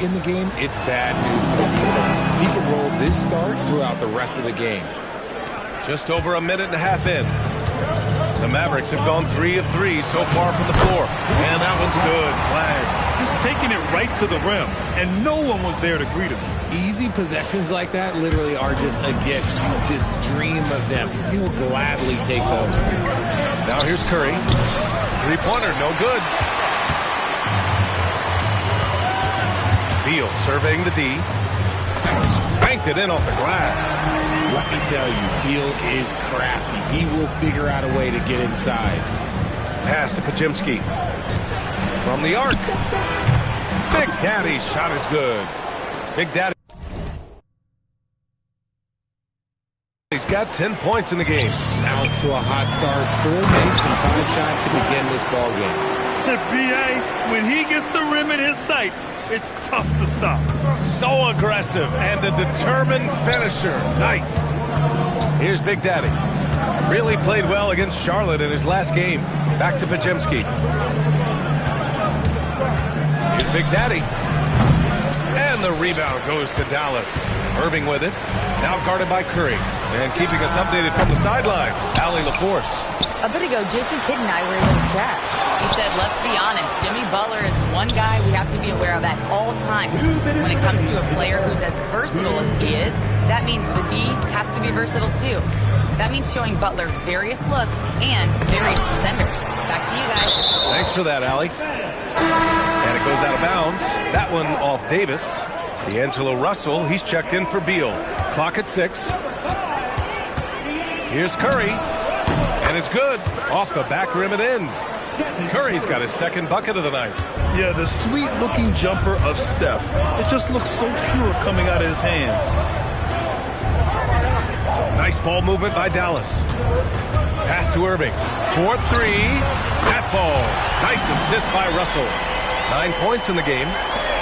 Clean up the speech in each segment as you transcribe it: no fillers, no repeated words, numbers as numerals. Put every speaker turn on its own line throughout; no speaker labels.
in the game, it's bad news for the defense. He can roll this start throughout the rest of the game.
Just over a minute and a half in. The Mavericks have gone 3 of 3 so far from the floor. And that one's good. Flag.
Just taking it right to the rim, and no one was there to greet him.
Easy possessions like that literally are just a gift. You just dream of them. He'll gladly take those.
Now here's Curry. Three-pointer, no good. Beal surveying the D. Banked it in off the glass.
Let me tell you, Beal is crafty. He will figure out a way to get inside.
Pass to Podziemski. From the arc. Big Daddy's shot is good. Big Daddy. He's got 10 points in the game.
Out to a hot start. 4 makes and 5 shots to begin this ball game.
B.A., when he gets the rim in his sights, it's tough to stop.
So aggressive and a determined finisher. Nice. Here's Big Daddy. Really played well against Charlotte in his last game. Back to Podziemski. Here's Big Daddy. And the rebound goes to Dallas. Irving with it. Now guarded by Curry. And keeping us updated from the sideline, Allie LaForce.
A bit ago, Jason Kidd and I were in a chat. He said, let's be honest, Jimmy Butler is one guy we have to be aware of at all times. When it comes to a player who's as versatile as he is, that means the D has to be versatile too. That means showing Butler various looks and various defenders. Back to you guys.
Thanks for that, Allie. And it goes out of bounds. That one off Davis. D'Angelo Russell, he's checked in for Beal. Clock at 6. Here's Curry. And it's good. Off the back rim and in. Curry's got his second bucket of the night.
Yeah, the sweet-looking jumper of Steph. It just looks so pure coming out of his hands.
Nice ball movement by Dallas. Pass to Irving. 4-3. That falls. Nice assist by Russell. 9 points in the game.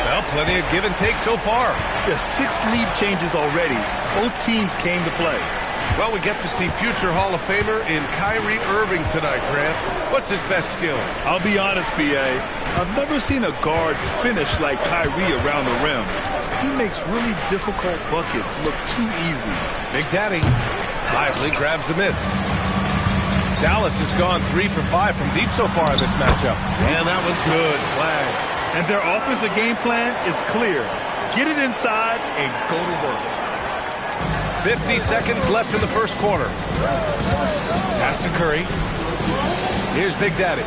Well, plenty of give and take so far.
There's 6 lead changes already. Both teams came to play.
Well, we get to see future Hall of Famer in Kyrie Irving tonight, Grant. What's his best skill?
I'll be honest, B.A. I've never seen a guard finish like Kyrie around the rim. He makes really difficult buckets look too easy.
Big Daddy. Lively grabs the miss. Dallas has gone 3 for 5 from deep so far in this matchup. And that one's good. Flag.
And their offensive game plan is clear. Get it inside and go to work.
50 seconds left in the first quarter. Pass to Curry. Here's Big Daddy.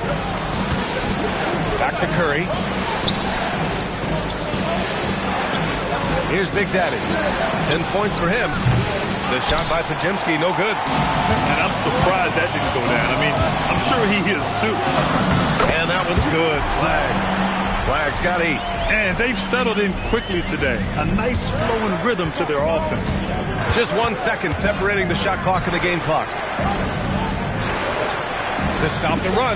Back to Curry. Here's Big Daddy. 10 points for him. The shot by Podziemski, no good.
And I'm surprised that didn't go down. I mean, I'm sure he is too.
And that one's good. Flag. Flag's got 8.
And they've settled in quickly today. A nice flowing rhythm to their offense.
Just 1 second separating the shot clock and the game clock. To stop the run.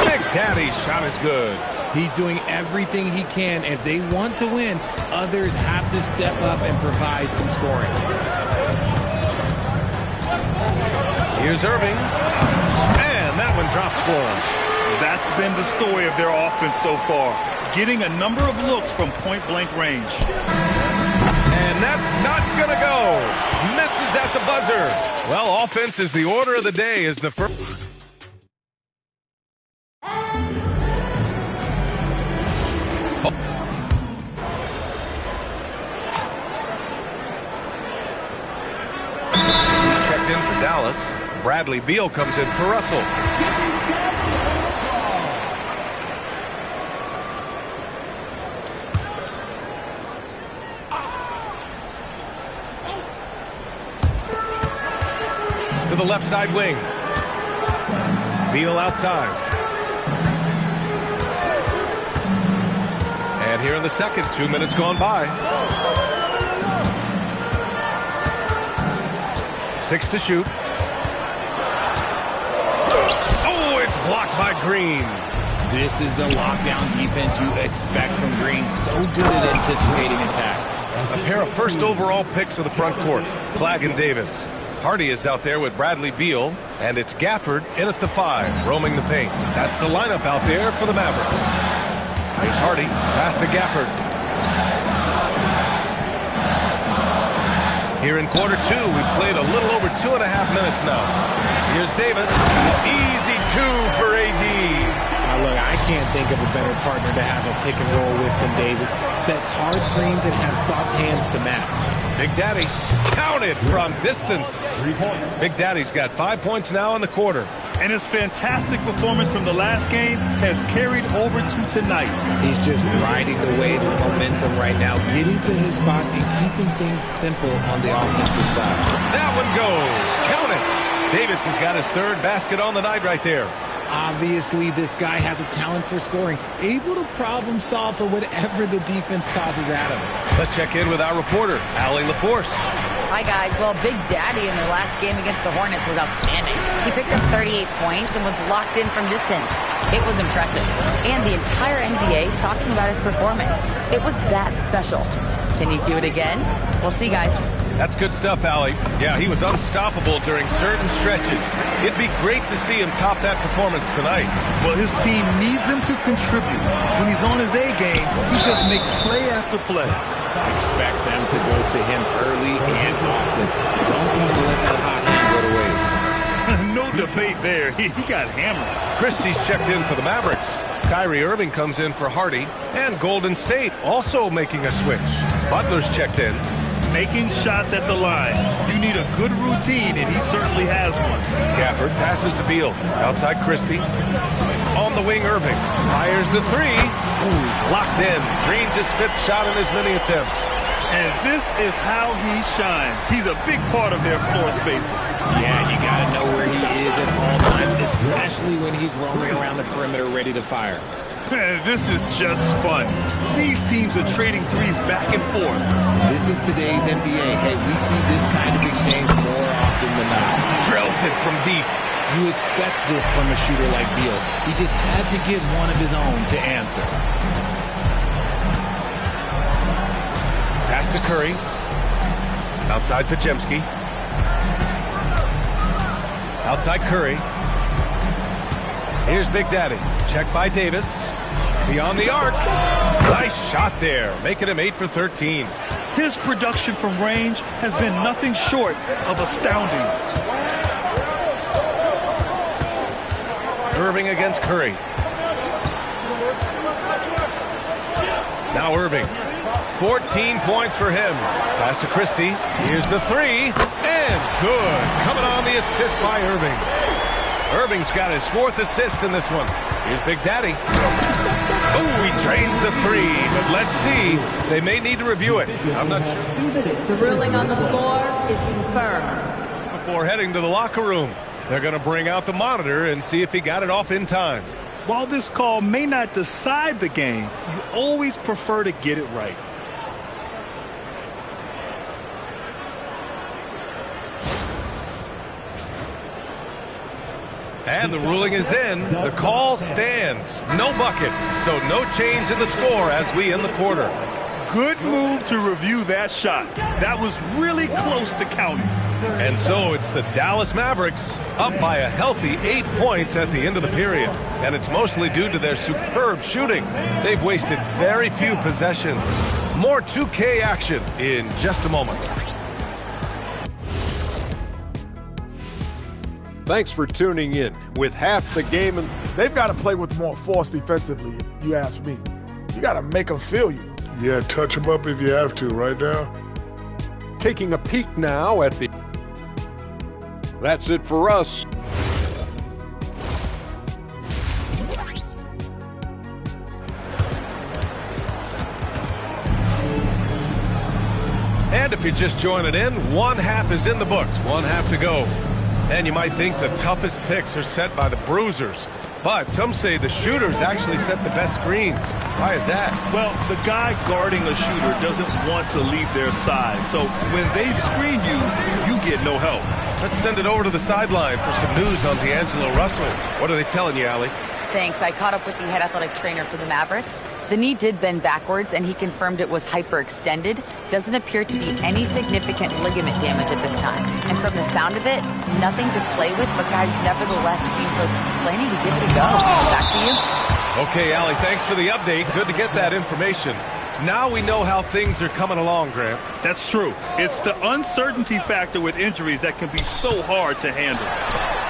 Big Daddy's shot is good.
He's doing everything he can. If they want to win, others have to step up and provide some scoring.
Here's Irving. And that one drops for him.
That's been the story of their offense so far. Getting a number of looks from point-blank range.
And that's not going to go. Misses at the buzzer. Well, offense is the order of the day as the first. Checked in for Dallas. Bradley Beal comes in for Russell. To the left side wing. Beal outside. And here in the second, 2 minutes gone by. 6 to shoot. Oh, it's blocked by Green.
This is the lockdown defense you expect from Green. So good at anticipating attacks.
A pair of first overall picks of the front court. Flag and Davis. Hardy is out there with Bradley Beal, and it's Gafford in at the 5, roaming the paint. That's the lineup out there for the Mavericks. Here's Hardy, pass to Gafford. Here in quarter two, we've played a little over 2.5 minutes now. Here's Davis. Easy two for AD.
Now look, I can't think of a better partner to have a pick and roll with than Davis. Sets hard screens and has soft hands to match.
Big Daddy counted from distance. Big Daddy's got 5 points now in the quarter.
And his fantastic performance from the last game has carried over to tonight.
He's just riding the wave of momentum right now, getting to his spots and keeping things simple on the offensive side.
That one goes. Count it. Davis has got his third basket on the night right there.
Obviously, this guy has a talent for scoring, able to problem solve for whatever the defense tosses at him.
Let's check in with our reporter, Allie LaForce.
Hi, guys. Well, Big Daddy in their last game against the Hornets was outstanding. He picked up 38 points and was locked in from distance. It was impressive. And the entire NBA talking about his performance. It was that special. Can he do it again? We'll see, guys.
That's good stuff, Allie. Yeah, he was unstoppable during certain stretches. It'd be great to see him top that performance tonight.
Well, his team needs him to contribute. When he's on his A game, he just makes play after play.
Expect them to go to him early and often. So don't want to let that hot hand go to waste.
No debate there. He got hammered.
Christie's checked in for the Mavericks. Kyrie Irving comes in for Hardy. And Golden State also making a switch. Butler's checked in.
Making shots at the line. You need a good routine, and he certainly has one.
Gafford passes to Beal. Outside Christie. On the wing, Irving. Fires the three. Ooh, he's locked in. Green's his fifth shot in as many attempts.
And this is how he shines. He's a big part of their floor spacing.
Yeah, you got to know where he is at all times, especially when he's roaming around the perimeter ready to fire.
This is just fun. These teams are trading threes back and forth.
This is today's NBA. Hey, we see this kind of exchange more often than not.
Drills it from deep.
You expect this from a shooter like Beal. He just had to get one of his own to answer.
Pass to Curry. Outside Podziemski. Outside Curry. Here's Big Daddy. Check by Davis. Beyond the arc. Nice shot there, making him 8 for 13.
His production from range has been nothing short of astounding.
Irving against Curry. Now Irving. 14 points for him. Pass to Christie. Here's the three. And good. Coming on the assist by Irving. Irving's got his fourth assist in this one. Here's Big Daddy. Oh, he drains the three. But let's see. They may need to review it. I'm not sure.
The ruling on the floor is confirmed.
Before heading to the locker room, they're going to bring out the monitor and see if he got it off in time.
While this call may not decide the game, you always prefer to get it right.
And the ruling is in. The call stands. No bucket. So no change in the score as we end the quarter.
Good move to review that shot. That was really close to counting.
And so it's the Dallas Mavericks up by a healthy 8 points at the end of the period. And it's mostly due to their superb shooting. They've wasted very few possessions. More 2K action in just a moment.
Thanks for tuning in. With half the game, and
they've got to play with more force defensively, if you ask me. You got to make them feel you.
Yeah, touch them up if you have to right now.
Taking a peek now at the... That's it for us.
And if you're just joining in, one half is in the books, one half to go. And you might think the toughest picks are set by the bruisers. But some say the shooters actually set the best screens. Why is that?
Well, the guy guarding a shooter doesn't want to leave their side. So when they screen you, you get no help.
Let's send it over to the sideline for some news on D'Angelo Russell. What are they telling you, Allie?
Thanks. I caught up with the head athletic trainer for the Mavericks. The knee did bend backwards, and he confirmed it was hyperextended. Doesn't appear to be any significant ligament damage at this time. And from the sound of it, nothing to play with, but guys, nevertheless, seems like he's planning to give it a go. Back to you.
Okay, Allie, thanks for the update. Good to get that information. Now we know how things are coming along, Grant.
That's true. It's the uncertainty factor with injuries that can be so hard to handle.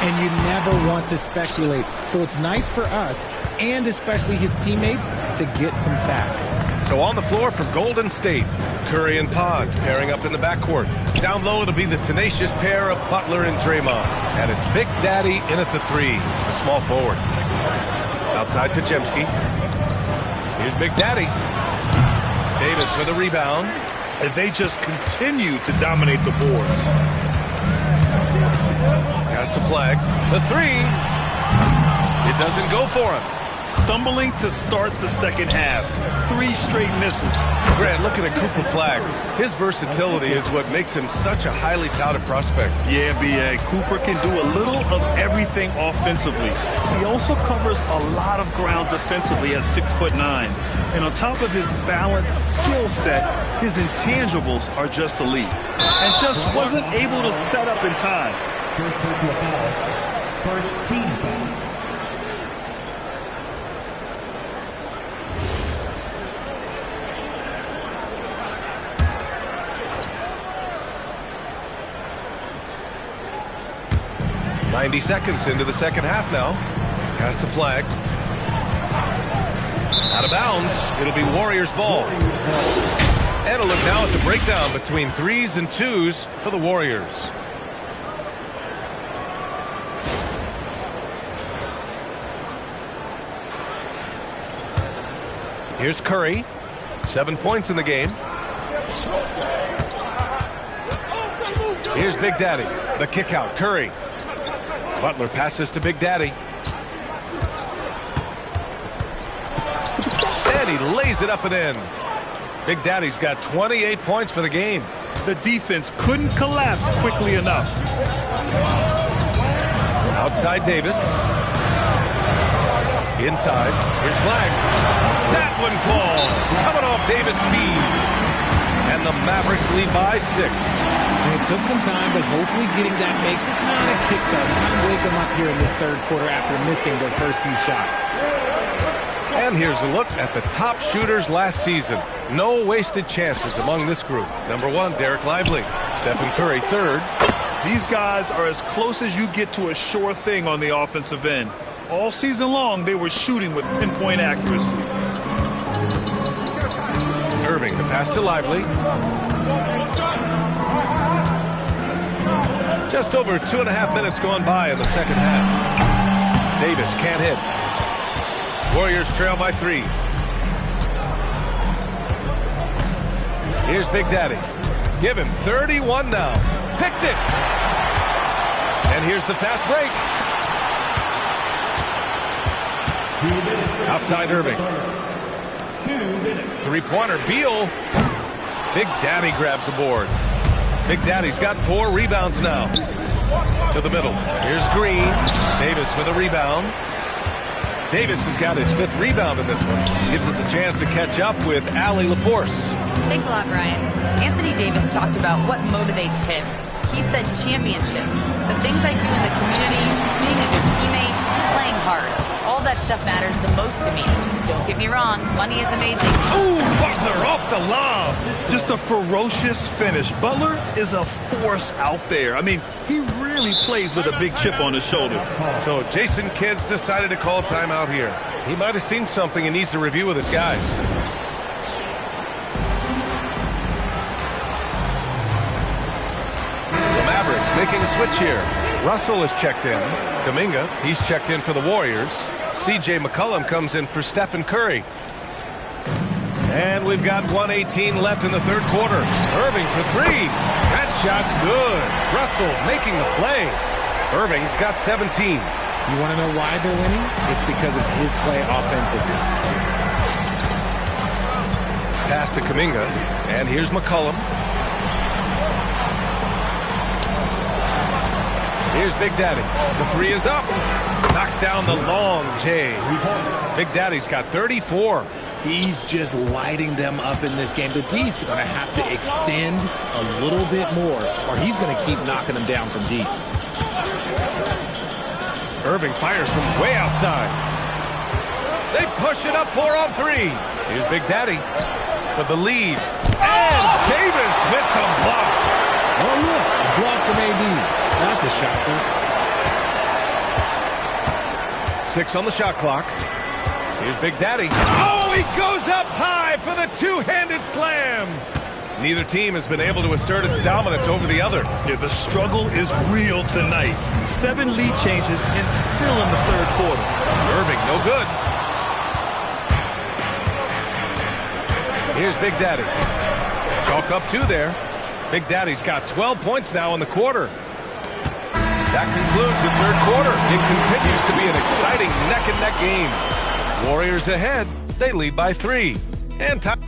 And you never want to speculate. So it's nice for us, and especially his teammates, to get some facts.
So on the floor for Golden State, Curry and Pods pairing up in the backcourt. Down low, it'll be the tenacious pair of Butler and Draymond. And it's Big Daddy in at the 3, the small forward. Outside Podziemski. Here's Big Daddy. Davis with a rebound.
And they just continue to dominate the boards.
Pass to Flag. The 3. It doesn't go for him.
Stumbling to start the second half. 3 straight misses.
Grant, look at a Cooper Flag. His versatility is what makes him such a highly touted prospect.
Yeah, B.A. Cooper can do a little of everything offensively. He also covers a lot of ground defensively at 6'9". And on top of his balanced skill set, his intangibles are just elite. And just wasn't able to set up in time.
First team foul.
.90 seconds into the second half now. Pass to Flag. Out of bounds. It'll be Warriors ball. And a look now at the breakdown between 3s and 2s for the Warriors. Here's Curry. 7 points in the game. Here's Big Daddy. The kick out. Curry. Butler passes to Big Daddy. And he lays it up and in. Big Daddy's got 28 points for the game.
The defense couldn't collapse quickly enough.
Outside Davis. Inside. Here's Flag. That one falls. Coming off Davis' feed. And the Mavericks lead by 6.
And it took some time, but hopefully getting that make kind of kickstart. Kind of wake them up here in this third quarter after missing their first few shots.
And here's a look at the top shooters last season. No wasted chances among this group. Number 1, Derek Lively. Stephen Curry, 3rd.
These guys are as close as you get to a sure thing on the offensive end. All season long, they were shooting with pinpoint accuracy.
Irving, the pass to Lively. Just over 2.5 minutes gone by in the second half. Davis can't hit. Warriors trail by 3. Here's Big Daddy. Give him 31 now. Picked it. And here's the fast break. Outside Irving. 3-pointer. Beal. Big Daddy grabs the board. Big Daddy's got 4 rebounds now. To the middle. Here's Green. Davis with a rebound. Davis has got his 5th rebound in this one. Gives us a chance to catch up with Allie LaForce.
Thanks a lot, Brian. Anthony Davis talked about what motivates him. He said championships, the things I do in the community, being a good teammate, playing hard. All that stuff matters the most to me. Don't get me wrong, money is amazing.
Ooh, Butler off the lob.
Just a ferocious finish. Butler is a force out there. I mean, he really plays with a big chip on his shoulder.
So Jason Kidd's decided to call timeout here. He might have seen something and needs to review with his guys. The Mavericks making a switch here. Russell is checked in. Kuminga, he's checked in for the Warriors. C.J. McCollum comes in for Stephen Curry. And we've got 1:18 left in the third quarter. Irving for 3. That shot's good. Russell making the play. Irving's got 17.
You want to know why they're winning? It's because of his play offensively.
Pass to Kuminga. And here's McCollum. Here's Big Daddy. The 3 is up. Knocks down the long J. Big Daddy's got 34.
He's just lighting them up in this game. The D's going to have to extend a little bit more, or he's going to keep knocking them down from deep.
Irving fires from way outside. They push it up 4 on 3. Here's Big Daddy. for the lead. And Davis with the block.
Oh, look, a block from AD. That's a shocker.
6 on the shot clock. Here's Big Daddy. Oh, he goes up high for the two-handed slam. Neither team has been able to assert its dominance over the other.
Yeah, the struggle is real tonight. 7 lead changes and still in the third quarter.
Irving, no good. Here's Big Daddy. Chalk up 2 there. Big Daddy's got 12 points now in the quarter. That concludes the third quarter. It continues to be an exciting neck-and-neck game. Warriors ahead. They lead by 3. And time.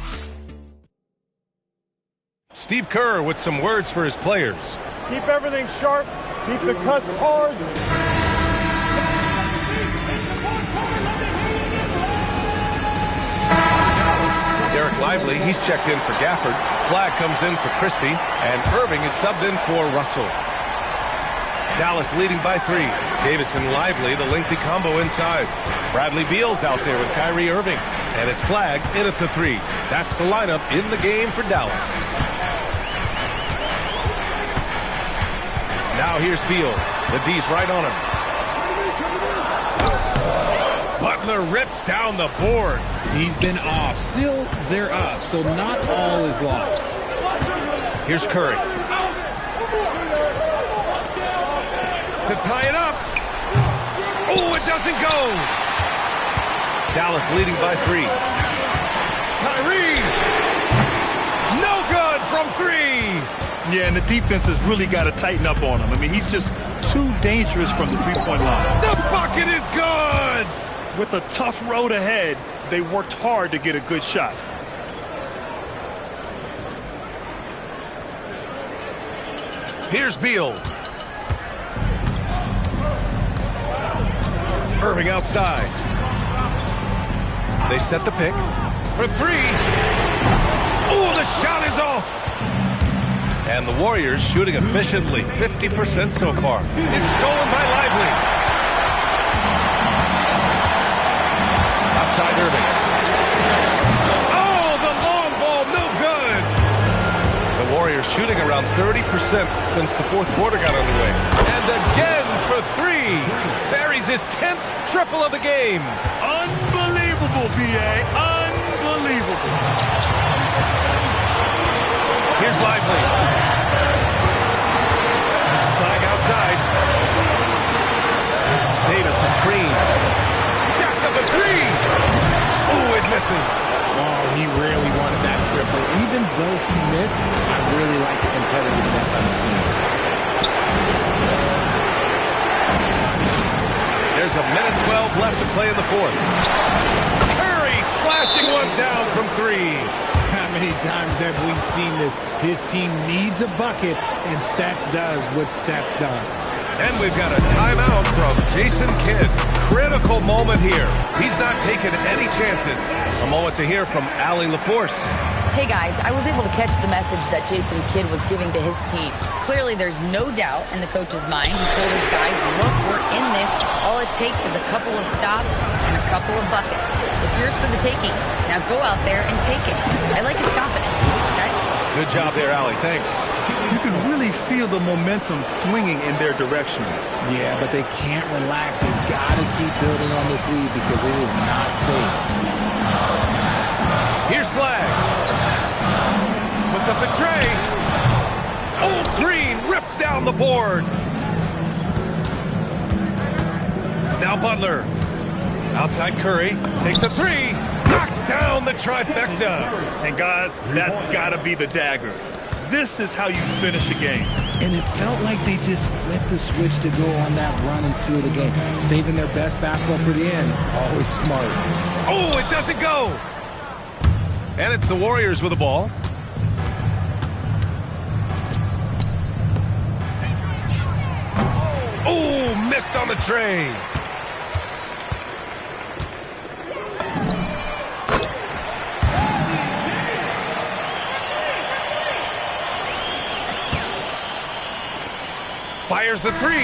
Steve Kerr with some words for his players.
Keep everything sharp. Keep the cuts hard.
Derek Lively, he's checked in for Gafford. Flag comes in for Christie. And Irving is subbed in for Russell. Dallas leading by 3. Davis and Lively, the lengthy combo inside. Bradley Beal's out there with Kyrie Irving. And it's Flag in at the 3. That's the lineup in the game for Dallas. Now here's Beal. The D's right on him. Butler rips down the board.
He's been off. Still, they're up, so not all is lost.
Here's Curry. To tie it up. Oh, it doesn't go. Dallas leading by 3. Kyrie. No good from 3.
Yeah, and the defense has really got to tighten up on him. I mean, he's just too dangerous from the three-point line.
The bucket is good.
With a tough road ahead, they worked hard to get a good shot.
Here's Beal. Irving outside. They set the pick for 3. Oh, the shot is off. And the Warriors shooting efficiently, 50% so far. It's stolen by Lively. Outside Irving. Oh, the long ball, no good. The Warriors shooting around 30% since the fourth quarter got underway. And again for 3. Buries his 10th triple of the game.
Unbelievable, B.A. Unbelievable.
Here's Lively. Flag outside. Davis a screen. Jacks up a 3. Oh, it misses.
Oh, he really wanted that triple. Even though he missed, I really like the competitiveness I'm seeing.
There's a minute 12 left to play in the fourth. Curry splashing one down from 3.
How many times have we seen this? His team needs a bucket, and Steph does what Steph does.
And we've got a timeout from Jason Kidd. Critical moment here. He's not taking any chances. A moment to hear from Allie LaForce.
Hey guys, I was able to catch the message that Jason Kidd was giving to his team. Clearly there's no doubt in the coach's mind. He told his guys, look, we're in this. All it takes is a couple of stops and a couple of buckets. It's yours for the taking. Now go out there and take it. I like his confidence. Guys?
Good job there, Allie. Thanks.
You can really feel the momentum swinging in their direction.
Yeah, but they can't relax. They've got to keep building on this lead because it is not safe.
Here's Flag. Puts up the tray. Oh, Green rips down the board. Now Butler. Outside Curry. Takes a 3. Knocks down the trifecta.
And guys, that's got to be the dagger. This is how you finish a game.
And it felt like they just flipped the switch to go on that run and seal the game. Saving their best basketball for the end. Always smart.
Oh, it doesn't go. And it's the Warriors with the ball. Oh, missed on the tray. Fires the 3.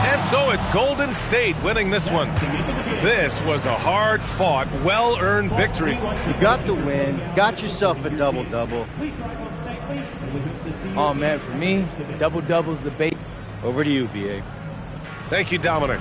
And so it's Golden State winning this one. This was a hard-fought, well-earned victory.
You got the win, got yourself a double-double.
Oh, man, for me, double-double's the bait.
Over to you, B.A.
Thank you, Dominic.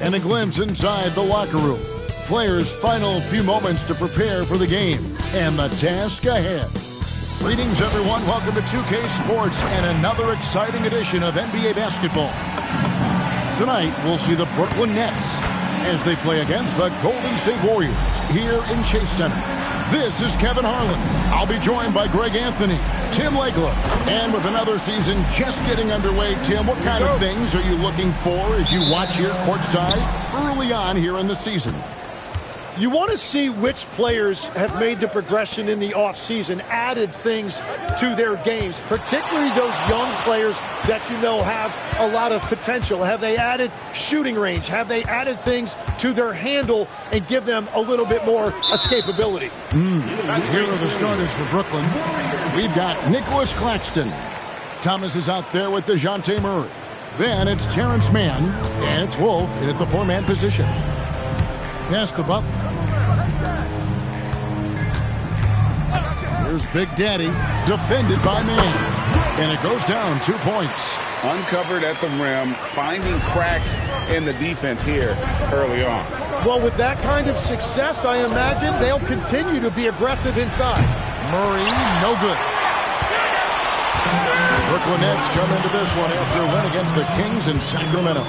And a glimpse inside the locker room. Players' final few moments to prepare for the game and the task ahead. Greetings, everyone. Welcome to 2K Sports and another exciting edition of NBA basketball. Tonight, we'll see the Brooklyn Nets as they play against the Golden State Warriors here in Chase Center. This is Kevin Harlan. I'll be joined by Greg Anthony, Tim Legler, and with another season just getting underway, Tim, what kind of things are you looking for as you watch here courtside early on here in the season?
You want to see which players have made the progression in the offseason, added things to their games, particularly those young players that you know have a lot of potential. Have they added shooting range? Have they added things to their handle and give them a little bit more escapability?
Here are the starters for Brooklyn. We've got Nicholas Claxton. Thomas is out there with DeJounte Murray. Then it's Terrence Mann, and it's Wolf in at the four-man position. Pass to Butler. Here's Big Daddy, defended by Mann. And it goes down 2 points.
Uncovered at the rim, finding cracks in the defense here early on.
Well, with that kind of success, I imagine they'll continue to be aggressive inside.
Murray, no good. Brooklyn Nets come into this one after a win against the Kings in Sacramento.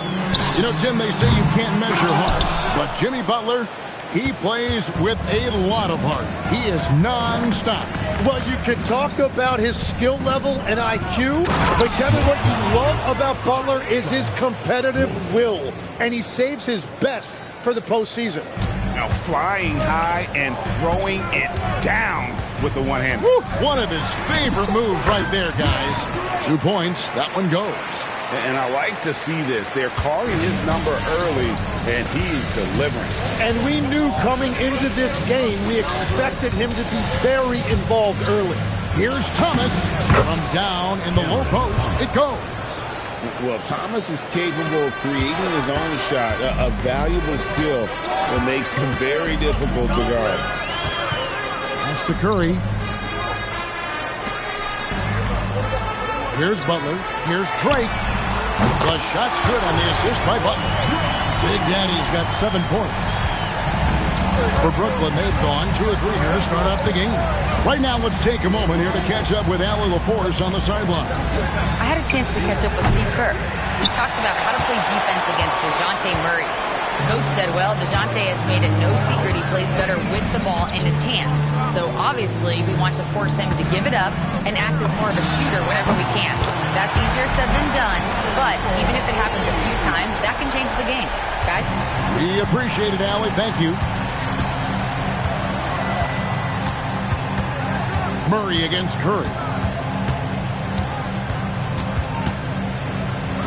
You know, Tim, they say you can't measure heart, but Jimmy Butler, he plays with a lot of heart. He is non-stop.
Well, you can talk about his skill level and IQ, but Kevin, what you love about Butler is his competitive will, and he saves his best for the postseason.
Now flying high and throwing it down with the one-hand.
One of his favorite moves right there, guys. 2 points, that one goes.
And I like to see this. They're calling his number early, and he's delivering.
And we knew coming into this game, we expected him to be very involved early.
Here's Thomas. From down in the low post, it goes.
Well, Thomas is capable of creating his own shot, a valuable skill that makes him very difficult to guard.
Pass to Curry. Here's Butler. Here's Drake. The shot's good on the assist by Butler. Big Daddy's got 7 points. For Brooklyn, they've gone 2 or 3 here to start off the game. Right now, let's take a moment here to catch up with Allie LaForce on the sideline.
I had a chance to catch up with Steve Kerr. He talked about how to play defense against DeJounte Murray. Coach said, well, DeJounte has made it no secret he plays better with the ball in his hands. So obviously we want to force him to give it up and act as more of a shooter whenever we can. That's easier said than done, but even if it happens a few times, that can change the game. Guys?
We appreciate it, Allie. Thank you. Murray against Curry.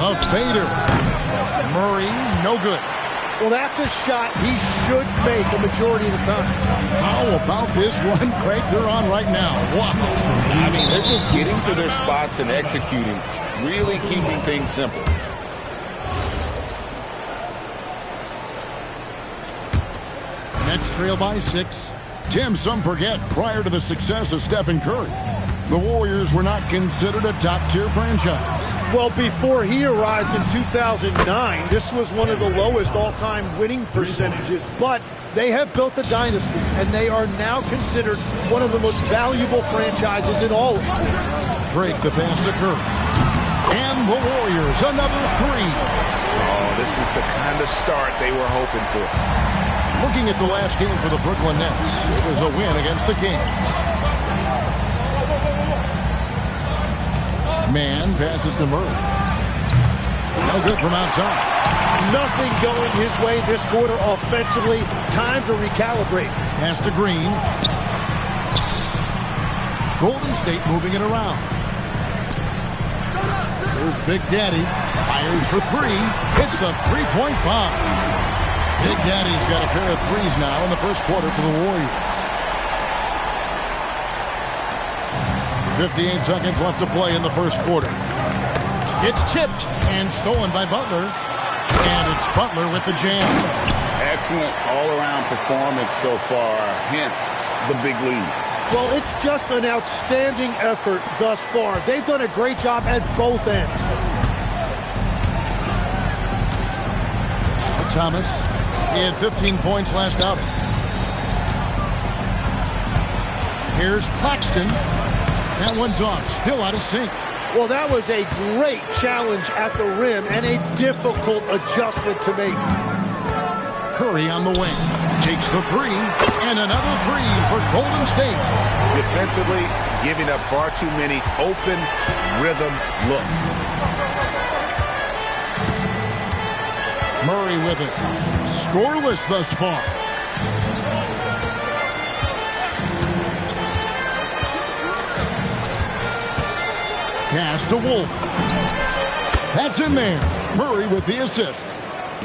A fader. Murray, no good.
Well, that's a shot he should make a majority of the time.
How about this one, Craig, they're on right now? Wow.
I mean, they're just getting to their spots and executing, really keeping things simple.
Nets trail by 6. Tim, some forget, prior to the success of Stephen Curry, the Warriors were not considered a top-tier franchise.
Well, before he arrived in 2009, this was one of the lowest all-time winning percentages. But they have built a dynasty, and they are now considered one of the most valuable franchises in all of sports.
Drake, the pass to Curry. And the Warriors, another 3.
Oh, this is the kind of start they were hoping for.
Looking at the last game for the Brooklyn Nets, it was a win against the Kings. Man passes to Murray. No good from outside.
Nothing going his way this quarter offensively. Time to recalibrate.
Pass to Green. Golden State moving it around. Here's Big Daddy. Fires for 3. Hits the three-point bomb. Big Daddy's got a pair of threes now in the first quarter for the Warriors. 58 seconds left to play in the first quarter. It's tipped and stolen by Butler. And it's Butler with the jam.
Excellent all-around performance so far, hence the big lead.
Well, it's just an outstanding effort thus far. They've done a great job at both ends.
Thomas, he had 15 points last outing. Here's Claxton. That one's off, still out of sync.
Well, that was a great challenge at the rim and a difficult adjustment to make.
Curry on the wing. Takes the 3, and another 3 for Golden State.
Defensively, giving up far too many open rhythm looks.
Murray with it. Scoreless thus far. Pass to Wolf. That's in there. Murray with the assist.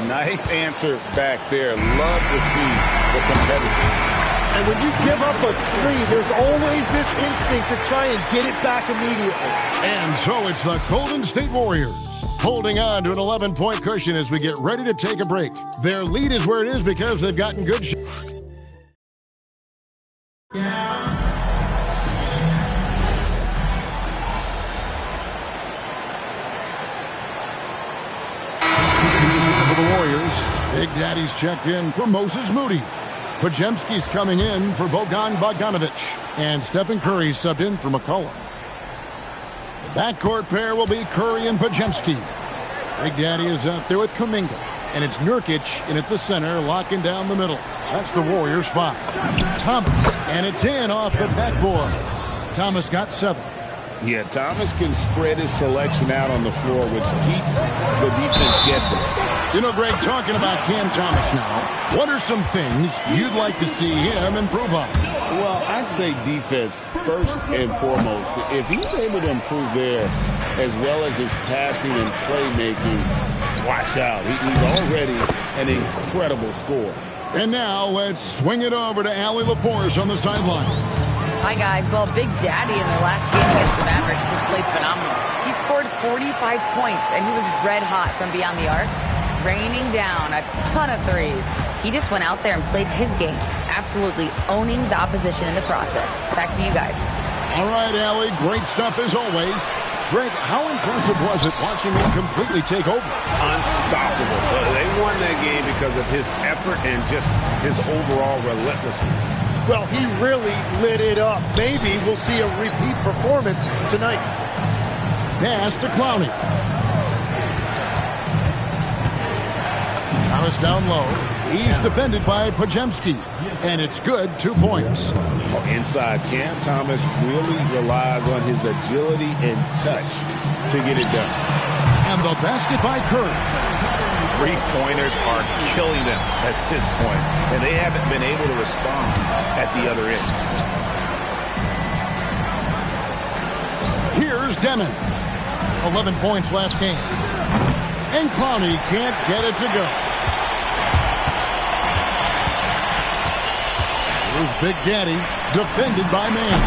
Nice answer back there. Love to see the competitor.
And when you give up a 3, there's always this instinct to try and get it back immediately.
And so it's the Golden State Warriors holding on to an 11-point cushion as we get ready to take a break. Their lead is where it is because they've gotten good shots. For the Warriors, Big Daddy's checked in for Moses Moody. Podziemski's coming in for Bogan Bogdanovic. And Stephen Curry subbed in for McCollum. The backcourt pair will be Curry and Podziemski. Big Daddy is out there with Kuminga. And it's Nurkic in at the center, locking down the middle. That's the Warriors' 5. Thomas, and it's in off the backboard. Thomas got 7.
Yeah, Thomas can spread his selection out on the floor, which keeps the defense guessing.
You know, Greg, talking about Cam Thomas now, what are some things you'd like to see him improve on?
Well, I'd say defense first and foremost. If he's able to improve there, as well as his passing and playmaking, watch out. He's already an incredible scorer.
And now let's swing it over to Allie LaForce on the sideline.
Hi, guys. Well, Big Daddy in their last game against the Mavericks just played phenomenal. He scored 45 points, and he was red hot from beyond the arc, raining down a ton of threes. He just went out there and played his game, absolutely owning the opposition in the process. Back to you guys.
All right, Allie, great stuff as always. Greg, how impressive was it watching him completely take over?
Unstoppable. They won that game because of his effort and just his overall relentlessness.
Well, he really lit it up. Maybe we'll see a repeat performance tonight.
Pass to Clowney. Thomas down low. He's defended by Podziemski. And it's good, 2 points.
Inside, Cam Thomas really relies on his agility and touch to get it done.
And the basket by Curry.
Three-pointers are killing them at this point, and they haven't been able to respond at the other end.
Here's Demon. 11 points last game. And Clowney can't get it to go. Here's Big Daddy, defended by Man.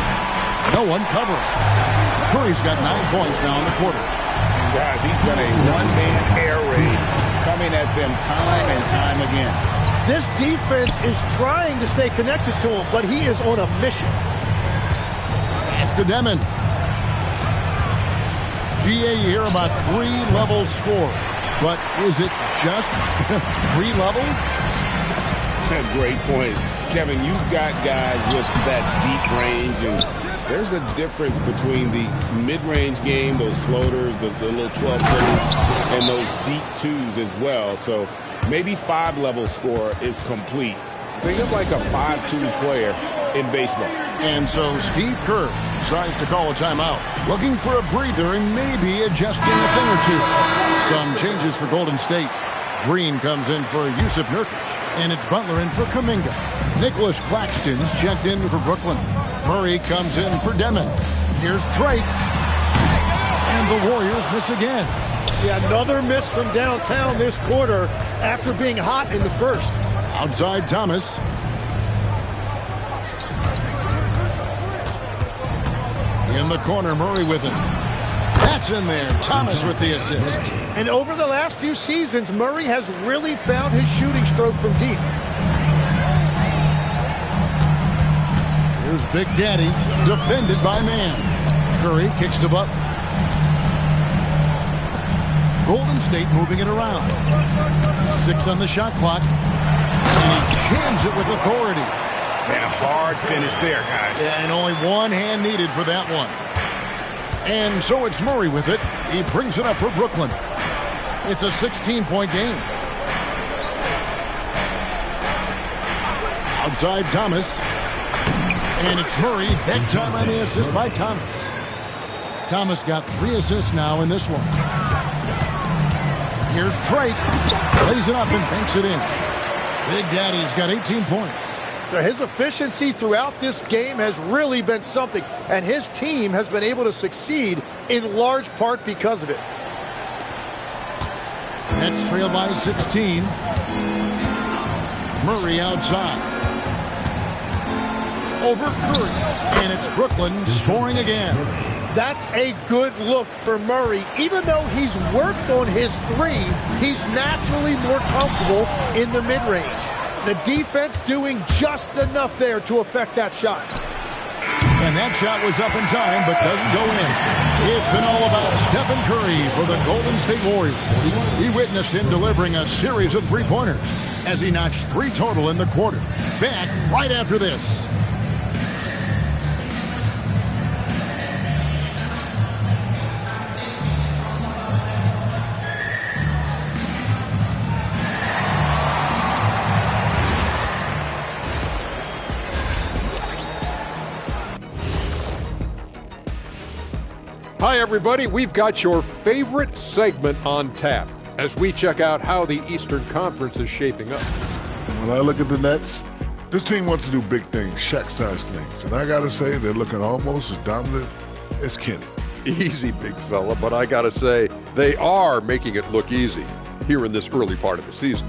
No one covering. Curry's got 9 points now in the quarter.
Guys, he's done a one-man air raid, coming at them time and time again.
This defense is trying to stay connected to him, but he is on a mission.
Pass to Demon. GA here about 3 level score. But is it just 3 levels?
Great point. Kevin, you've got guys with that deep range, and there's a difference between the mid-range game, those floaters, the little 12-footers, and those deep twos as well. So maybe 5-level score is complete. Think of like a 5-2 player in baseball.
And so Steve Kerr decides to call a timeout, looking for a breather and maybe adjusting a thing or two. Some changes for Golden State. Green comes in for Yusuf Nurkic, and it's Butler in for Kuminga. Nicholas Claxton's checked in for Brooklyn. Murray comes in for Demon. Here's Drake. And the Warriors miss again.
Yeah, another miss from downtown this quarter after being hot in the first.
Outside Thomas. In the corner, Murray with it. That's in there. Thomas with the assist.
And over the last few seasons, Murray has really found his shooting stroke from deep.
Here's Big Daddy, defended by Man. Curry kicks to Butler. Golden State moving it around. 6 on the shot clock. And he jams it with authority.
Man, a hard finish there, guys.
Yeah, and only one hand needed for that one. And so it's Murray with it. He brings it up for Brooklyn. It's a 16-point game. Outside Thomas. And it's Murray. That time on the assist by Thomas. Thomas got 3 assists now in this one. Here's Drake. Plays it up and banks it in. Big Daddy's got 18 points.
His efficiency throughout this game has really been something, and his team has been able to succeed in large part because of it.
Nets trail by 16. Murray outside. Over Curry. And it's Brooklyn scoring again.
That's a good look for Murray. Even though he's worked on his 3, he's naturally more comfortable in the mid-range. The defense doing just enough there to affect that shot.
And that shot was up in time, but doesn't go in. It's been all about Stephen Curry for the Golden State Warriors. We witnessed him delivering a series of 3-pointers as he notched 3 total in the quarter. Back right after this.
Hi, everybody. We've got your favorite segment on tap as we check out how the Eastern Conference is shaping up.
When I look at the Nets, this team wants to do big things, Shaq-sized things. And I got to say, they're looking almost as dominant as Kenny.
Easy, big fella, but I got to say, they are making it look easy here in this early part of the season.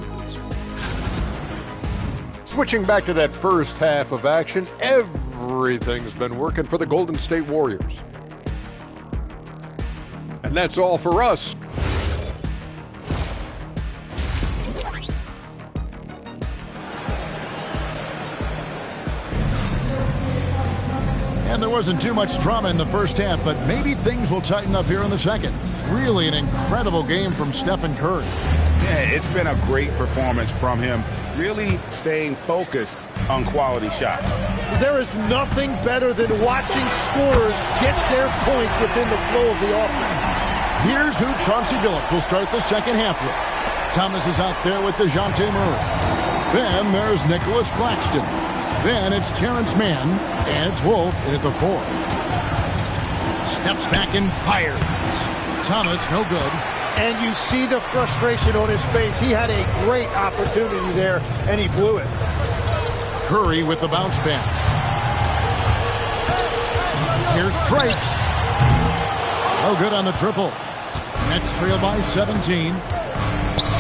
Switching back to that first half of action, everything's been working for the Golden State Warriors. And that's all for us.
And there wasn't too much drama in the first half, but maybe things will tighten up here in the second. Really an incredible game from Stephen Curry.
Yeah, it's been a great performance from him, really staying focused on quality shots.
There is nothing better than watching scorers get their points within the flow of the offense.
Here's who Chauncey Billups will start the second half with. Thomas is out there with DeJounte Murray. Then there's Nicholas Claxton. Then it's Terrence Mann, and it's Wolf in at the 4. Steps back and fires. Thomas, no good.
And you see the frustration on his face. He had a great opportunity there, and he blew it.
Curry with the bounce pass. Here's Drake. No good on the triple. Nets trail by 17.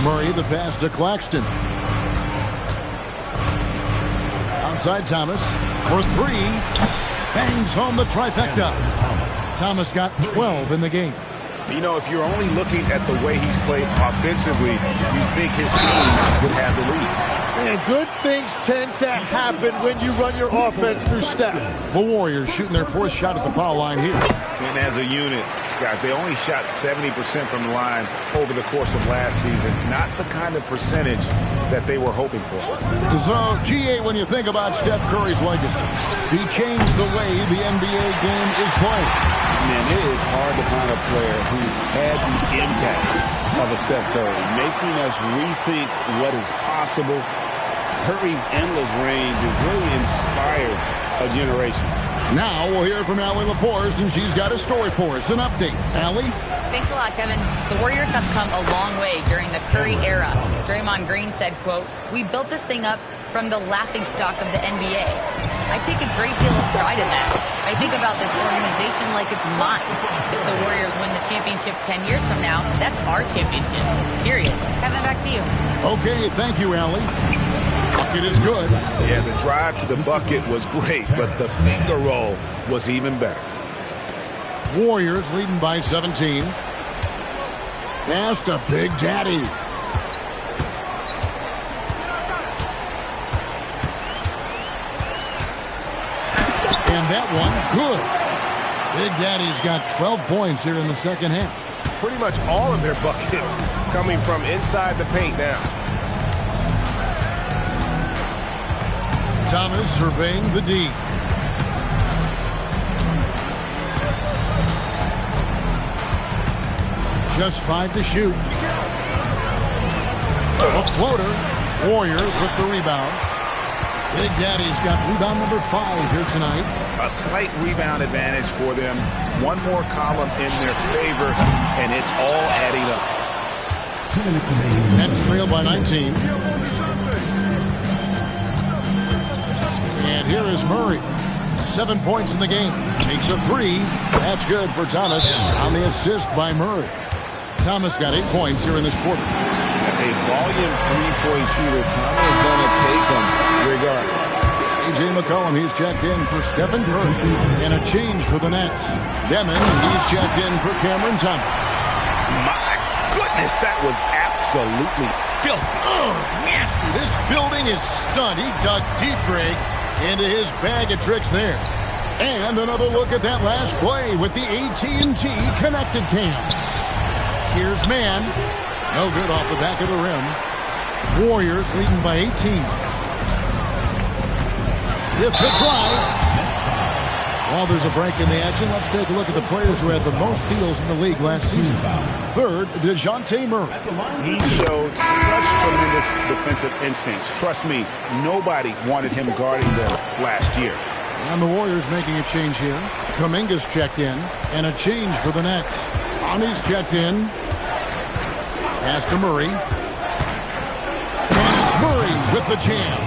Murray the pass to Claxton. Outside Thomas for 3. Bangs home the trifecta. Thomas got 12 in the game.
You know, if you're only looking at the way he's played offensively, you think his team would have the lead.
And good things tend to happen when you run your offense through Steph.
The Warriors shooting their fourth shot at the foul line here.
And as a unit, guys, they only shot 70% from the line over the course of last season. Not the kind of percentage that they were hoping for.
So, GA, when you think about Steph Curry's legacy, he changed the way the NBA game is played.
Man, it is hard to find a player who's had the impact of a Steph Curry, making us rethink what is possible. Curry's endless range has really inspired a generation.
Now we'll hear from Allie LaForce, and she's got a story for us. An update. Allie?
Thanks a lot, Kevin. The Warriors have come a long way during the Curry era. Draymond Green said, quote, "We built this thing up from the laughingstock of the NBA. I take a great deal of pride in that. I think about this organization like it's mine. If the Warriors win the championship 10 years from now, that's our championship, period." Kevin, back to you.
Okay, thank you, Allie. Bucket is good.
Yeah, the drive to the bucket was great, but the finger roll was even better.
Warriors leading by 17. Pass to Big Daddy. And that one, good. Big Daddy's got 12 points here in the second half.
Pretty much all of their buckets coming from inside the paint now.
Thomas surveying the D. Just 5 to shoot. A floater. Warriors with the rebound. Big Daddy's got rebound number 5 here tonight.
A slight rebound advantage for them. One more column in their favor, and it's all adding up.
Nets trail by 19. And here is Murray. 7 points in the game. Takes a 3. That's good for Thomas on the assist by Murray. Thomas got 8 points here in this quarter.
A volume three-point shooter. Thomas is going to take them regardless.
A.J. McCollum, he's checked in for Stephen Curry. And a change for the Nets. Demon, he's checked in for Cameron Thomas.
My goodness, that was absolutely filthy.
Oh, nasty. This building is stunned. He dug deep, Greg, into his bag of tricks there. And another look at that last play with the AT&T connected cam. Here's man. No good off the back of the rim. Warriors leading by 18. It's a drive. While there's a break in the action, let's take a look at the players who had the most steals in the league last season. Third, DeJounte Murray.
He showed such tremendous defensive instincts. Trust me, nobody wanted him guarding them last year.
And the Warriors making a change here. Kuminga's checked in, and a change for the Nets. Ani's checked in. Pass to Murray. And it's Murray with the jam.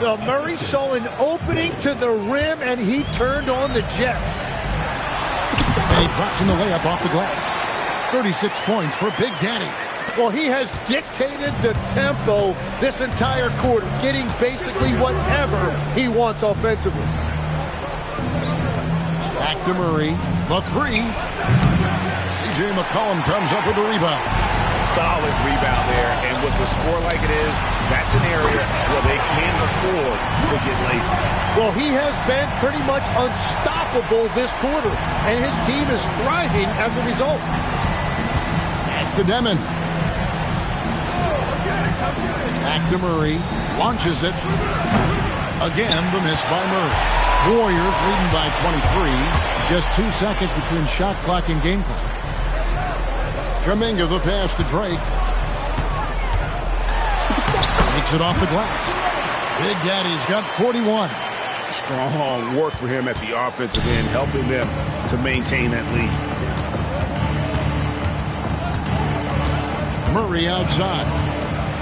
Now Murray saw an opening to the rim, and he turned on the Jets.
And he drops in the layup off the glass. 36 points for Big Daddy.
Well, he has dictated the tempo this entire quarter, getting basically whatever he wants offensively.
Back to Murray. The 3. C.J. McCollum comes up with the rebound.
Solid rebound there, and with the score like it is, that's an area where they can't afford to get lazy.
Well, he has been pretty much unstoppable this quarter, and his team is thriving as a result.
Pass to Demon. Back to Murray. Launches it. Again, the miss by Murray. Warriors leading by 23. Just 2 seconds between shot clock and game clock. Kuminga the pass to Drake. Takes it off the glass. Big Daddy's got 41.
Strong work for him at the offensive end, helping them to maintain that lead.
Murray outside.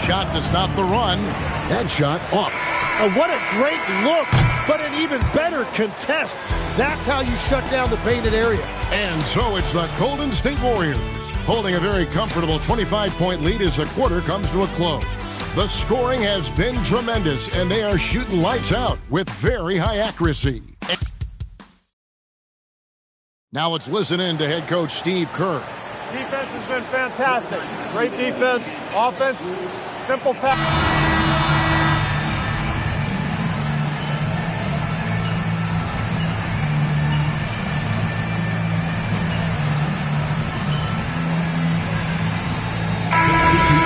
Shot to stop the run. That shot off.
What a great look, but an even better contest. That's how you shut down the painted area.
And so it's the Golden State Warriors holding a very comfortable 25-point lead as the quarter comes to a close. The scoring has been tremendous, and they are shooting lights out with very high accuracy. Now let's listen in to head coach Steve Kerr.
Defense has been fantastic. Great defense, offense, simple pass.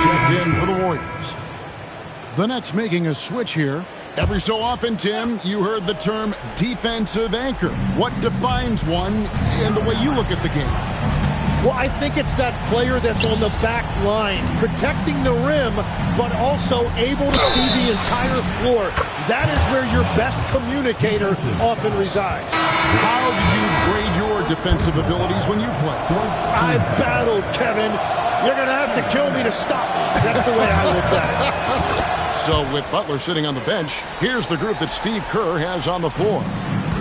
Checked in for the Warriors. The Nets making a switch here. Every so often, Tim, you heard the term defensive anchor. What defines one in the way you look at the game?
Well, I think it's that player that's on the back line, protecting the rim, but also able to see the entire floor. That is where your best communicator often resides.
How did you grade your defensive abilities when you played?
I battled, Kevin. You're going to have to kill me to stop me. That's the way I looked at it.
So with Butler sitting on the bench, here's the group that Steve Kerr has on the floor.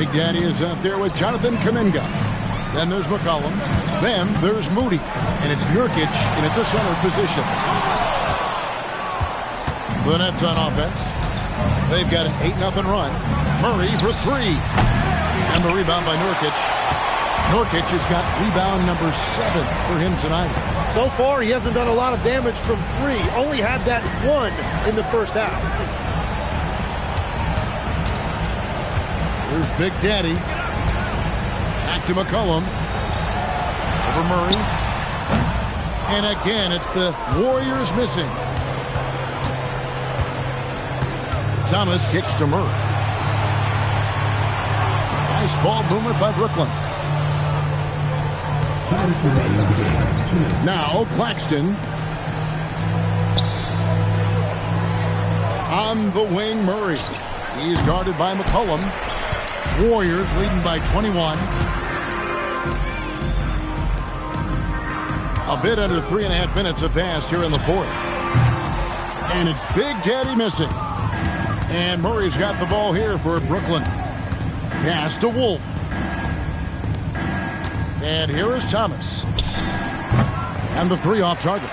Big Daddy is out there with Jonathan Kuminga. Then there's McCollum. Then there's Moody. And it's Nurkic in at the center position. The Nets on offense. They've got an 8-0 run. Murray for three. And the rebound by Nurkic. Nurkic has got rebound number 7 for him tonight.
So far, he hasn't done a lot of damage from three. Only had that one in the first half.
Here's Big Daddy. Back to McCollum. Over Murray. And again, it's the Warriors missing. Thomas kicks to Murray. Nice ball movement by Brooklyn. Now Claxton. On the wing, Murray. He's guarded by McCollum. Warriors leading by 21. A bit under 3.5 minutes have passed here in the fourth. And it's Big Daddy missing. And Murray's got the ball here for Brooklyn. Pass to Wolf. And here is Thomas. And the three off target.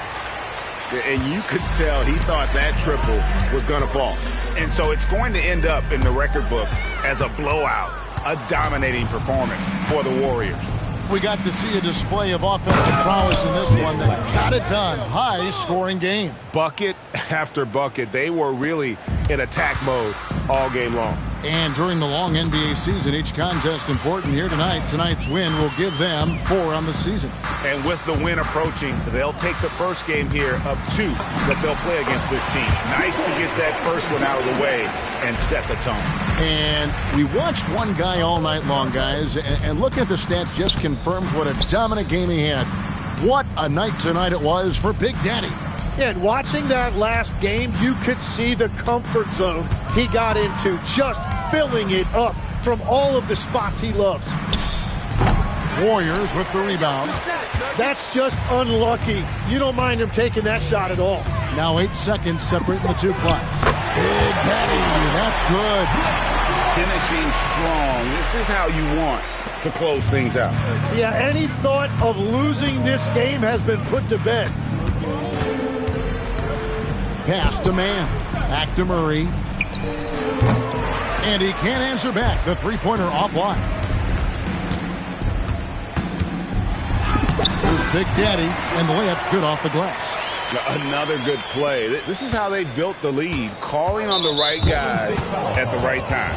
And you could tell he thought that triple was going to fall. And so it's going to end up in the record books as a blowout, a dominating performance for the Warriors.
We got to see a display of offensive prowess in this one that got it done. High-scoring game.
Bucket after bucket. They were really in attack mode all game long.
And during the long NBA season, each contest important here tonight. Tonight's win will give them 4 on the season.
And with the win approaching, they'll take the first game here of 2 that they'll play against this team. Nice to get that first one out of the way and set the tone.
And we watched one guy all night long, guys, and look at the stats just confirms what a dominant game he had. What a night tonight it was for Big Daddy.
And watching that last game, you could see the comfort zone he got into, just filling it up from all of the spots he loves.
Warriors with the rebound.
That's just unlucky. You don't mind him taking that shot at all.
Now 8 seconds separating the two clocks. Big Daddy, that's good.
Finishing strong. This is how you want to close things out.
Yeah, any thought of losing this game has been put to bed.
Pass to man. Back to Murray. And he can't answer back. The three-pointer offline. Here's Big Daddy, and the layup's good off the glass.
Another good play. This is how they built the lead, calling on the right guys at the right time.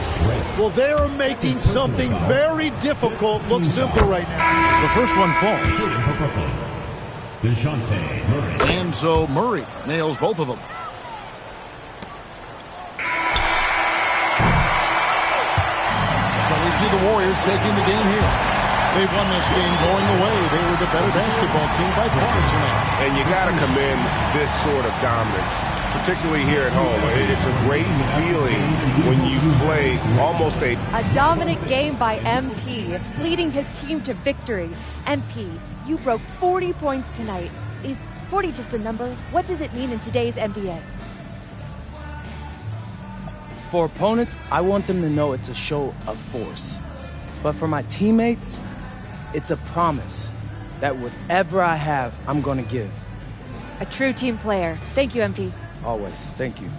Well, they're making something very difficult look simple right now.
The first one falls.
DeJounte Murray.
And so Murray nails both of them. So we see the Warriors taking the game here. They won this game going away. They were the better basketball team by far tonight.
And you got to commend this sort of dominance, particularly here at home. It's a great feeling when you play almost a
dominant game by MP, leading his team to victory. MP, you broke 40 points tonight. Is 40 just a number? What does it mean in today's NBA?
For opponents, I want them to know it's a show of force. But for my teammates, it's a promise that whatever I have, I'm going to give.
A true team player. Thank you, MP.
Always. Thank you.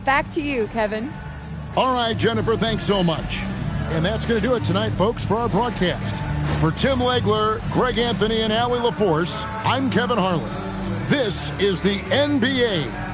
Back to you, Kevin.
All right, Jennifer, thanks so much. And that's going to do it tonight, folks, for our broadcast. For Tim Legler, Greg Anthony, and Allie LaForce, I'm Kevin Harlan. This is the NBA.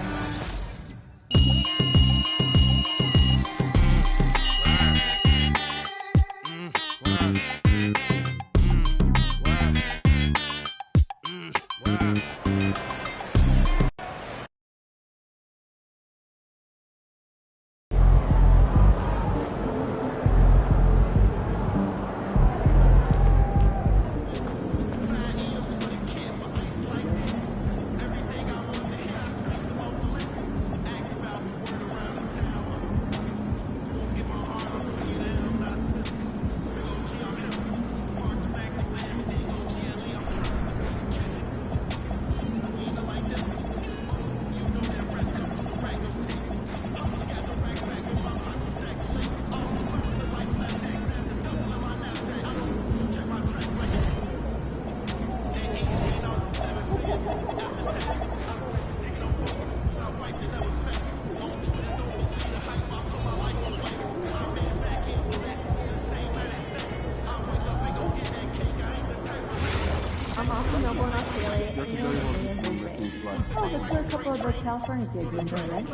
California gigs in Berlin.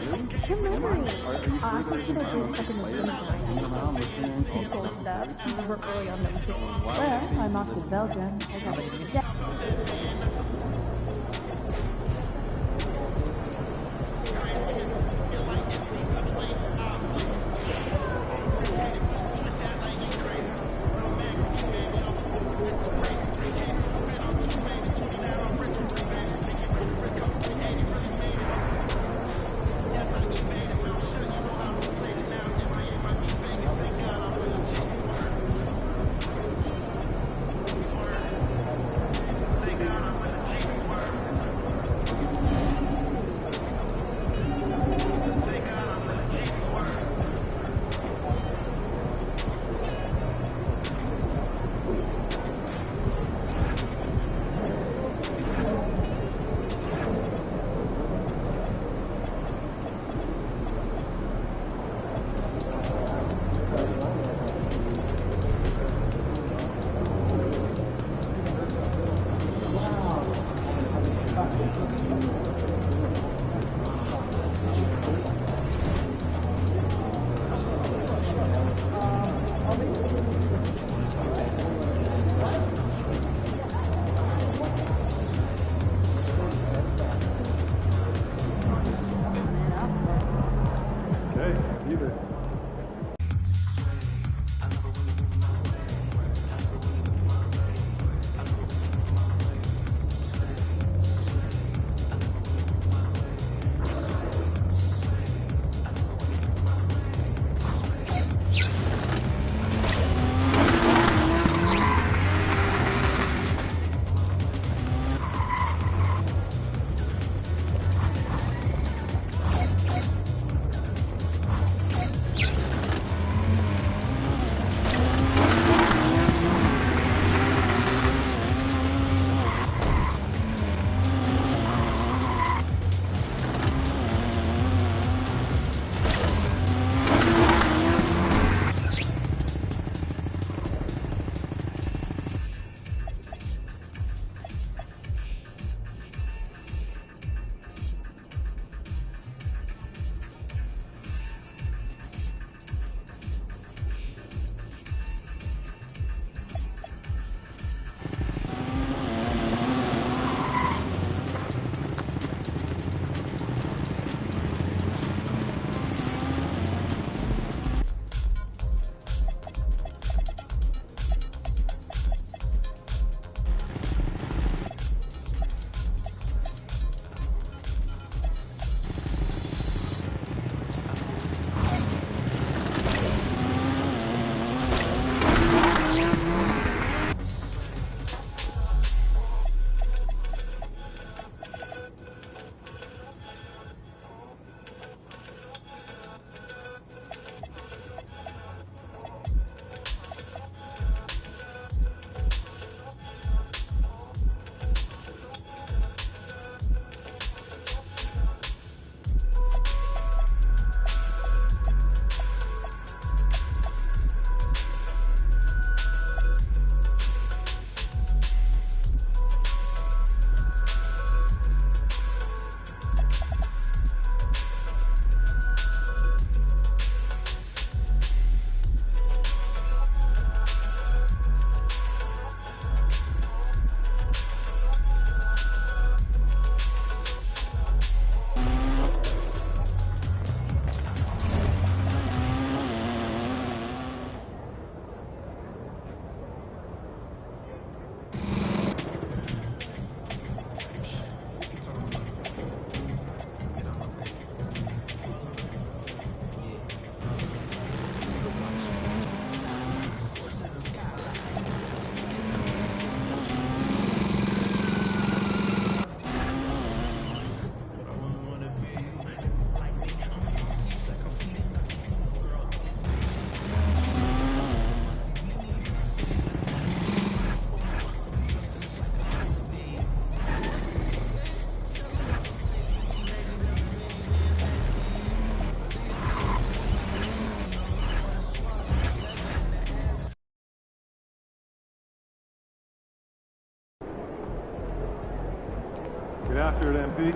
Your memory. Awesome. Should I do stuff in the cool stuff. Work early on them too. Well, I'm off to Belgium. I got
They got him with
Get after it, MP.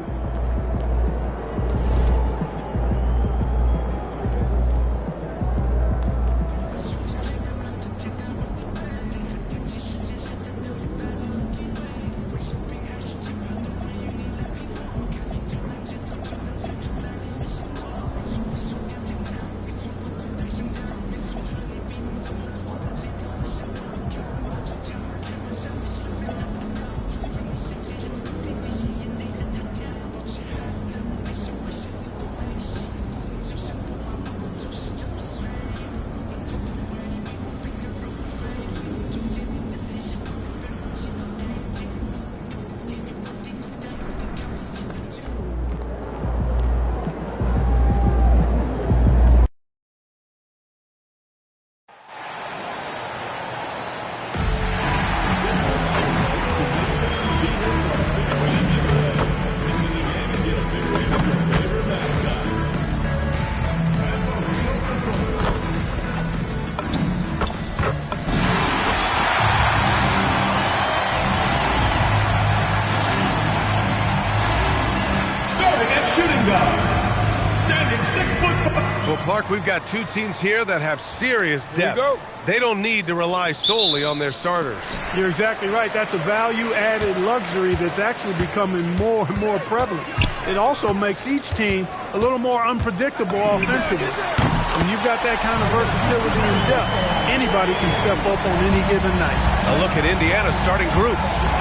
Well, Clark, we've got two teams here that have serious depth. They don't need to rely solely on their starters.
You're exactly right. That's a value-added luxury that's actually becoming more and more prevalent. It also makes each team a little more unpredictable offensively. When you've got that kind of versatility and depth, anybody can step up on any given night.
A look at Indiana's starting group.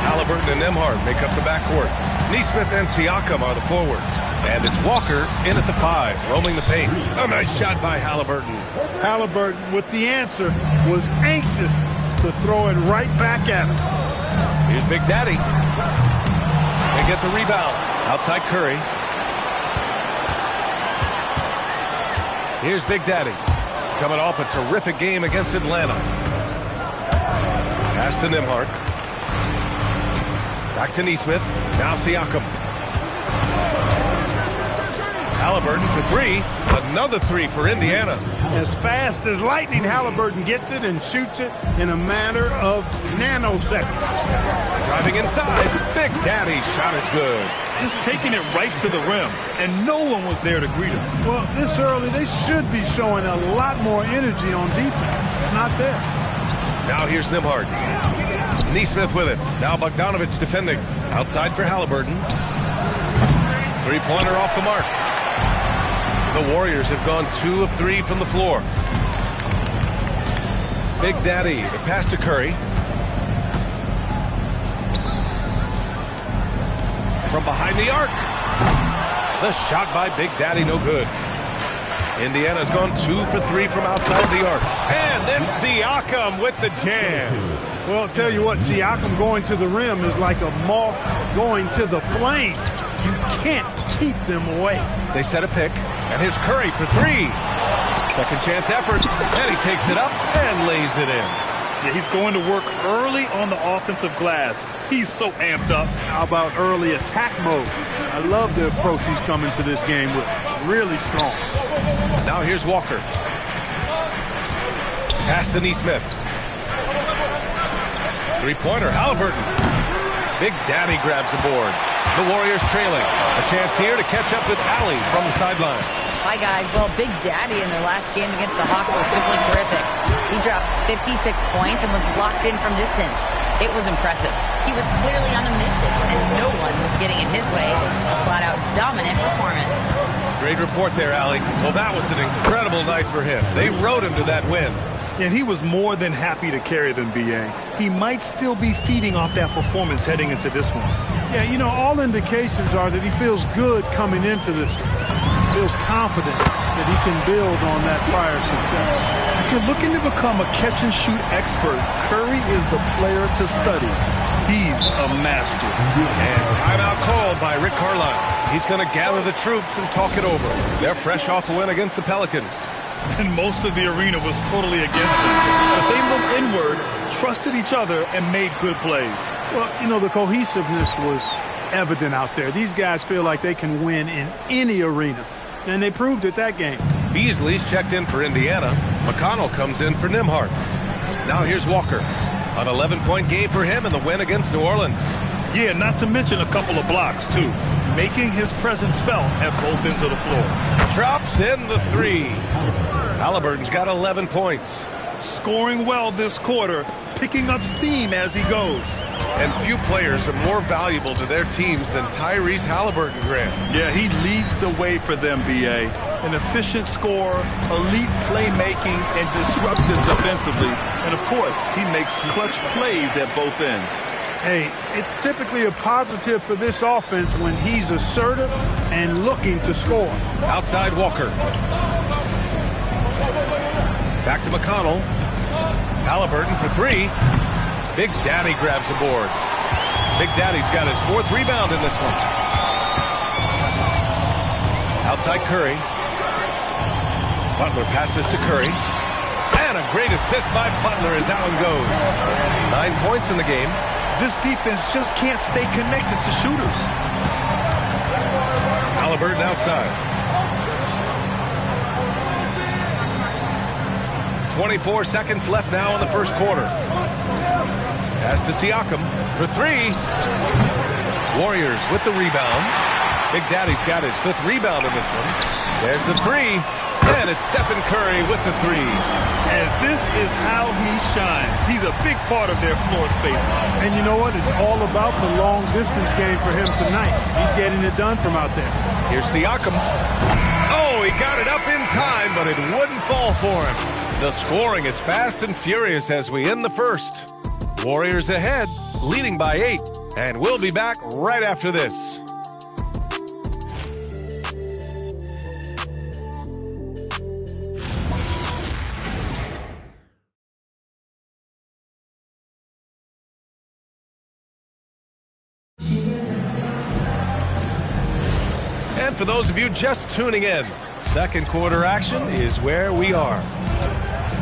Halliburton and Nembhard make up the backcourt. Nesmith and Siakam are the forwards. And it's Walker in at the 5, roaming the paint. A nice shot by Halliburton.
Halliburton, with the answer, was anxious to throw it right back at him.
Here's Big Daddy. They get the rebound. Outside Curry. Here's Big Daddy. Coming off a terrific game against Atlanta. Pass to Nembhard. Back to Nesmith. Now Siakam. Halliburton for 3. Another 3 for Indiana.
As fast as lightning, Halliburton gets it and shoots it in a matter of nanoseconds.
Driving inside. Big Daddy's shot is good.
Just taking it right to the rim, and no one was there to greet him.
Well, this early, they should be showing a lot more energy on defense. It's not there.
Now here's Nembhard. Nesmith with it. Now Bogdanovich defending. Outside for Halliburton. Three-pointer off the mark. The Warriors have gone 2 of 3 from the floor. Big Daddy, the pass to Curry. From behind the arc. The shot by Big Daddy, no good. Indiana's gone 2 for 3 from outside the arc. And then Siakam with the jam.
Well, I'll tell you what, Siakam going to the rim is like a moth going to the flame. You can't keep them away.
They set a pick, and here's Curry for 3. Second chance effort, and he takes it up and lays it in.
Yeah, he's going to work early on the offensive glass. He's so amped up.
How about early attack mode? I love the approach he's coming to this game with. Really strong.
Now here's Walker. Pass to Nesmith. Three-pointer, Halliburton. Big Daddy grabs the board. The Warriors trailing. A chance here to catch up with Allie from the sideline.
Hi, guys. Well, Big Daddy in their last game against the Hawks was simply terrific. He dropped 56 points and was locked in from distance. It was impressive. He was clearly on a mission, and no one was getting in his way. A flat-out dominant performance.
Great report there, Allie. Well, that was an incredible night for him. They rode him to that win.
And he was more than happy to carry them, B.A. He might still be feeding off that performance heading into this one.
Yeah, you know, all indications are that he feels good coming into this one. Feels confident that he can build on that prior success.
If you're looking to become a catch-and-shoot expert, Curry is the player to study. He's a master.
And timeout called by Rick Carlisle. He's going to gather the troops and talk it over. They're fresh off a win against the Pelicans.
And most of the arena was totally against them. But they looked inward, trusted each other, and made good plays.
Well, you know, the cohesiveness was evident out there. These guys feel like they can win in any arena. And they proved it that game.
Beasley's checked in for Indiana. McConnell comes in for Nembhard. Now here's Walker. An 11-point game for him in the win against New Orleans.
Yeah, not to mention a couple of blocks, too. Making his presence felt at both ends of the floor.
Drops in the three. Halliburton's got 11 points.
Scoring well this quarter, picking up steam as he goes.
And few players are more valuable to their teams than Tyrese Halliburton, Grant.
Yeah, he leads the way for them, B.A. An efficient scorer, elite playmaking, and disruptive defensively. And, of course, he makes clutch plays at both ends.
Hey, it's typically a positive for this offense when he's assertive and looking to score.
Outside Walker. Back to McConnell. Halliburton for three. Big Daddy grabs a board. Big Daddy's got his 4th rebound in this one. Outside Curry. Butler passes to Curry. And a great assist by Butler as that one goes. 9 points in the game.
This defense just can't stay connected to shooters.
Halliburton outside. 24 seconds left now in the first quarter. Pass to Siakam for three. Warriors with the rebound. Big Daddy's got his 5th rebound in this one. There's the three. And it's Stephen Curry with the three.
And this is how he shines. He's a big part of their floor space.
And you know what? It's all about the long distance game for him tonight. He's getting it done from out there.
Here's Siakam. Oh, he got it up in time, but it wouldn't fall for him. The scoring is fast and furious as we end the first. Warriors ahead, leading by 8. And we'll be back right after this. And for those of you just tuning in, second quarter action is where we are.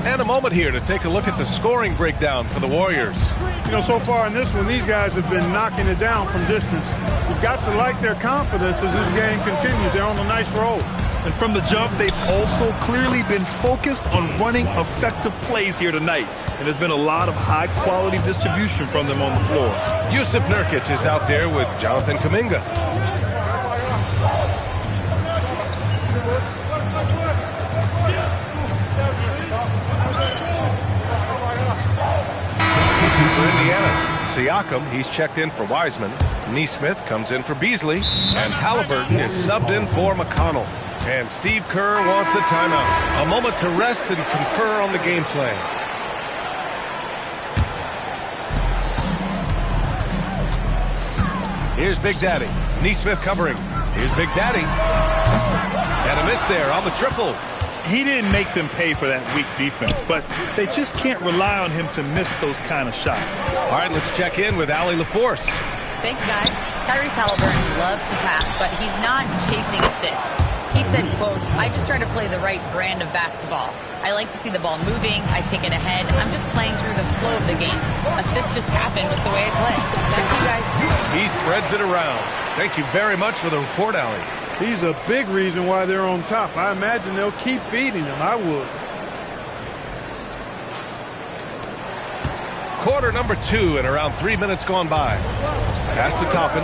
And a moment here to take a look at the scoring breakdown for the Warriors.
You know, so far in this one, these guys have been knocking it down from distance. You've got to like their confidence as this game continues. They're on a nice roll.
And from the jump, they've also clearly been focused on running effective plays here tonight. And there's been a lot of high-quality distribution from them on the floor.
Yusuf Nurkic is out there with Jonathan Kuminga. For Indiana, Siakam, he's checked in for Wiseman. Nesmith comes in for Beasley. And Halliburton is subbed in for McConnell. And Steve Kerr wants a timeout. A moment to rest and confer on the game plan. Here's Big Daddy. Nesmith covering. Here's Big Daddy. And a miss there on the triple.
He didn't make them pay for that weak defense, but they just can't rely on him to miss those kind of shots.
All right, let's check in with Allie LaForce.
Thanks, guys. Tyrese Halliburton loves to pass, but he's not chasing assists. He said, quote, "I just try to play the right brand of basketball. I like to see the ball moving. I kick it ahead. I'm just playing through the flow of the game. Assists just happen with the way I play." Back to you guys.
He spreads it around. Thank you very much for the report, Allie.
He's a big reason why they're on top. I imagine they'll keep feeding him. I would.
Quarter number 2 and around 3 minutes gone by. Pass to Toppin.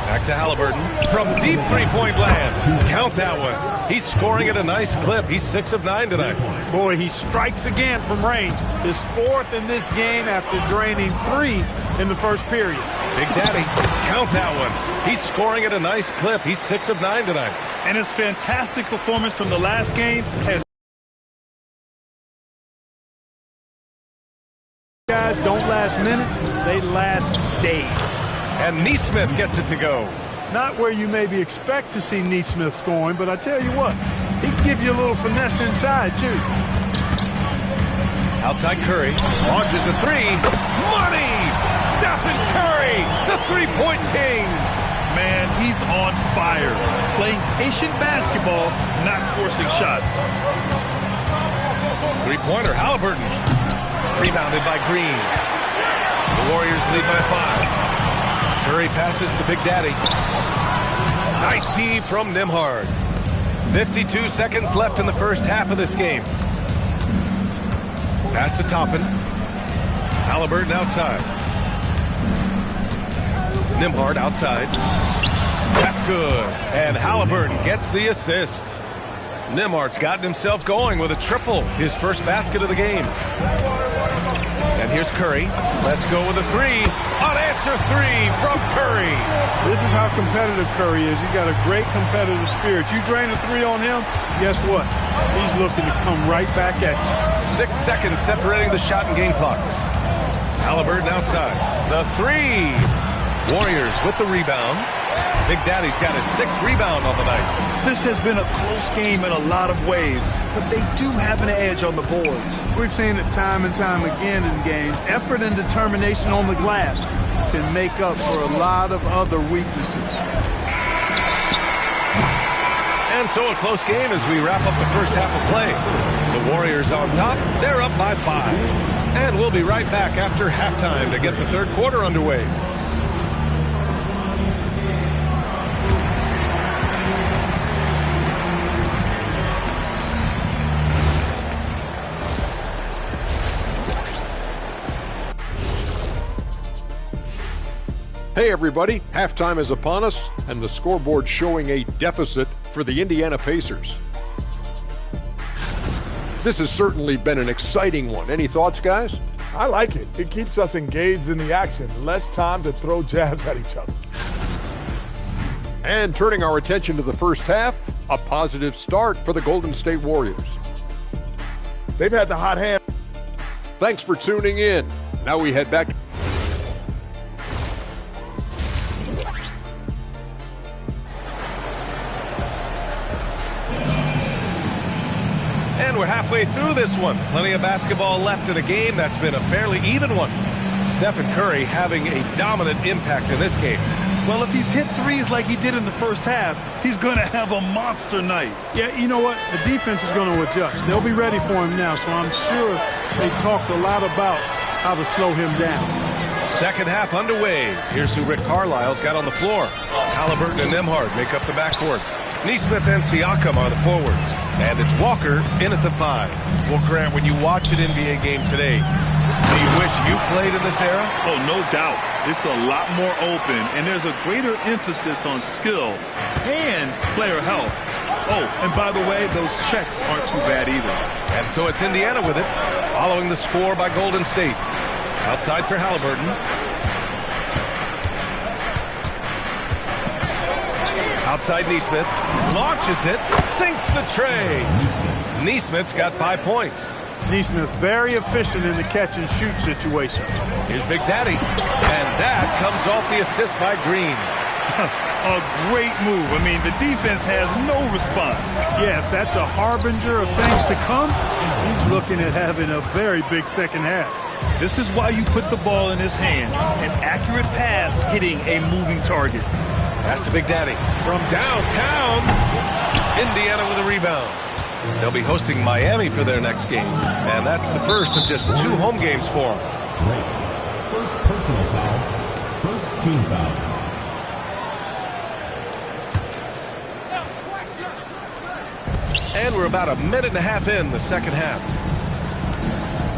Back to Halliburton from deep three-point land. Count that one. He's scoring at a nice clip. He's 6 of 9 tonight.
Boy, he strikes again from range. His 4th in this game after draining 3 in the first period.
Big Daddy, count that one. He's scoring at a nice clip. He's 6 of 9 tonight.
And his fantastic performance from the last game has...
Guys don't last minutes, they last days.
And Nesmith gets it to go.
Not where you maybe expect to see Nesmith scoring, but I tell you what, he can give you a little finesse inside, too.
Outside Curry, launches a three. Money! Stephen Curry, the three-point king.
Man, he's on fire. Playing patient basketball, not forcing shots.
Three-pointer, Halliburton. Rebounded by Green. The Warriors lead by 5. Curry passes to Big Daddy. Nice D from Nembhard. 52 seconds left in the first half of this game. Pass to Toppin. Halliburton outside. Nembhard outside. That's good. And Halliburton gets the assist. Nembhard's gotten himself going with a triple, his first basket of the game. And here's Curry. Let's go with a three. Unanswered three from Curry.
This is how competitive Curry is. He's got a great competitive spirit. You drain a three on him, guess what? He's looking to come right back at you.
6 seconds separating the shot and game clocks. Halliburton outside. The three. Warriors with the rebound. Big Daddy's got his 6th rebound on the night.
This has been a close game in a lot of ways, but they do have an edge on the boards.
We've seen it time and time again in games. Effort and determination on the glass can make up for a lot of other weaknesses.
And so a close game as we wrap up the first half of play. The Warriors on top. They're up by 5. And we'll be right back after halftime to get the third quarter underway.
Hey everybody, halftime is upon us, and the scoreboard showing a deficit for the Indiana Pacers. This has certainly been an exciting one. Any thoughts, guys?
I like it. It keeps us engaged in the action. Less time to throw jabs at each other.
And turning our attention to the first half, a positive start for the Golden State Warriors.
They've had the hot hand.
Thanks for tuning in. Now we head back.
And we're halfway through this one. Plenty of basketball left in a game that's been a fairly even one. Stephen Curry having a dominant impact in this game.
Well, if he's hit threes like he did in the first half, he's going to have a monster night.
Yeah, you know what? The defense is going to adjust. They'll be ready for him now, so I'm sure they talked a lot about how to slow him down.
Second half underway. Here's who Rick Carlisle's got on the floor. Halliburton and Nembhard make up the backcourt. Nesmith and Siakam are the forwards. And it's Walker in at the 5. Well, Grant, when you watch an NBA game today, do you wish you played in this era?
Oh, no doubt. It's a lot more open, and there's a greater emphasis on skill and player health. Oh, and by the way, those checks aren't too bad either.
And so it's Indiana with it, following the score by Golden State. Outside for Halliburton. Outside Nesmith. Launches it. Sinks the tray. Nesmith's got 5 points.
Nesmith very efficient in the catch-and-shoot situation.
Here's Big Daddy. And that comes off the assist by Green.
A great move. I mean, the defense has no response.
Yeah, if that's a harbinger of things to come, he's looking at having a very big second half.
This is why you put the ball in his hands. An accurate pass hitting a moving target.
Pass to Big Daddy. From downtown, Indiana with a rebound. They'll be hosting Miami for their next game. And that's the first of just 2 home games for them.
First personal foul. First team foul.
And we're about a minute and a half in the second half.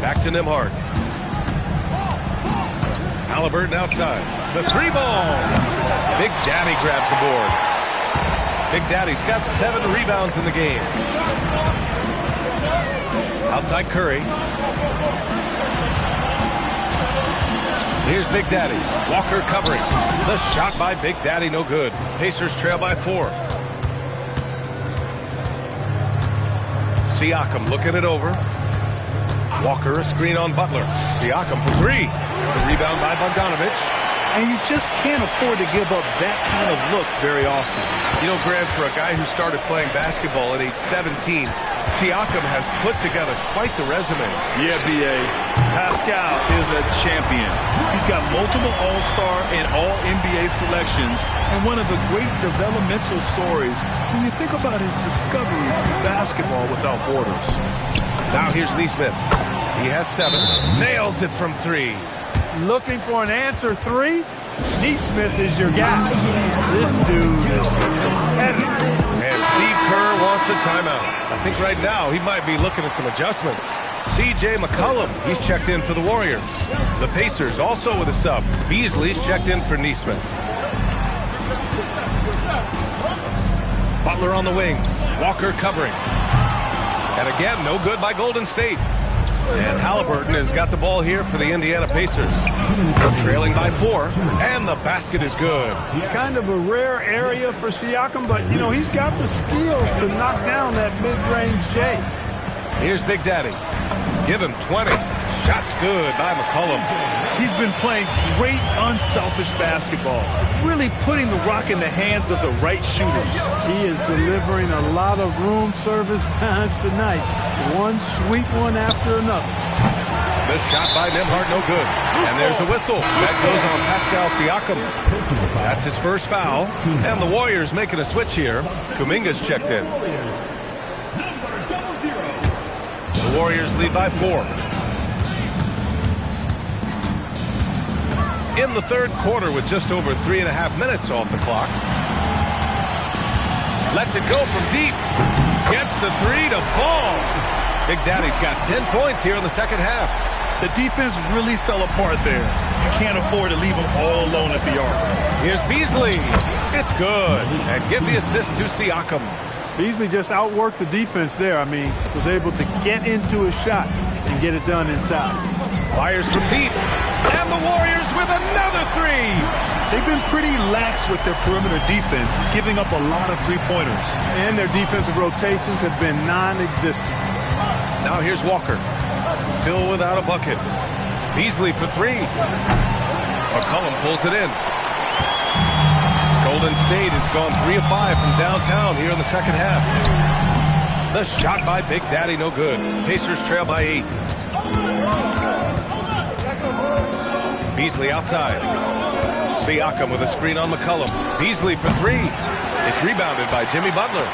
Back to Nembhard. Halliburton outside. The 3 ball. Big Daddy grabs the board. Big Daddy's got 7 rebounds in the game. Outside Curry. Here's Big Daddy. Walker covering. The shot by Big Daddy, no good. Pacers trail by 4. Siakam looking it over. Walker, a screen on Butler. Siakam for 3. The rebound by Bogdanovic.
And you just can't afford to give up that kind of look very often.
You know, Grant, for a guy who started playing basketball at age 17, Siakam has put together quite the resume.
Yeah, B.A. Pascal is a champion. He's got multiple All-Star and All-NBA selections, and one of the great developmental stories when you think about his discovery through basketball without borders.
Now here's Nesmith. He has 7. Nails it from 3.
Looking for an answer 3? Nesmith is your guy. This dude is heavy.
And Steve Kerr wants a timeout. I think right now he might be looking at some adjustments. C.J. McCollum, he's checked in for the Warriors. The Pacers also with a sub. Beasley's checked in for Neesmith. Butler on the wing. Walker covering. And again, no good by Golden State. And Halliburton has got the ball here for the Indiana Pacers. Trailing by 4, and the basket is good.
Kind of a rare area for Siakam, but, you know, he's got the skills to knock down that mid-range J.
Here's Big Daddy. Give him 20. Shots good by McCollum.
He's been playing great, unselfish basketball. Really putting the rock in the hands of the right shooters.
He is delivering a lot of room service times tonight. One sweet one after another.
The shot by Nembhard, no good. And there's a whistle. That goes on Pascal Siakam. That's his first foul. And the Warriors making a switch here. Kuminga's checked in. The Warriors lead by 4. In the third quarter with just over 3.5 minutes off the clock. Lets it go from deep. Gets the 3 to fall. Big Daddy's got 10 points here in the second half.
The defense really fell apart there. You can't afford to leave them all alone at the arc.
Here's Beasley. It's good. And give the assist to Siakam.
Beasley just outworked the defense there. I mean, was able to get into a shot and get it done inside.
Fires from deep. And the Warriors with another 3.
They've been pretty lax with their perimeter defense, giving up a lot of three-pointers.
And their defensive rotations have been non-existent.
Now here's Walker. Still without a bucket. Beasley for 3. McCollum pulls it in. Golden State has gone 3 of 5 from downtown here in the second half. The shot by Big Daddy, no good. Pacers trail by 8. Beasley outside. Siakam with a screen on McCollum. Beasley for 3. It's rebounded by Jimmy Butler.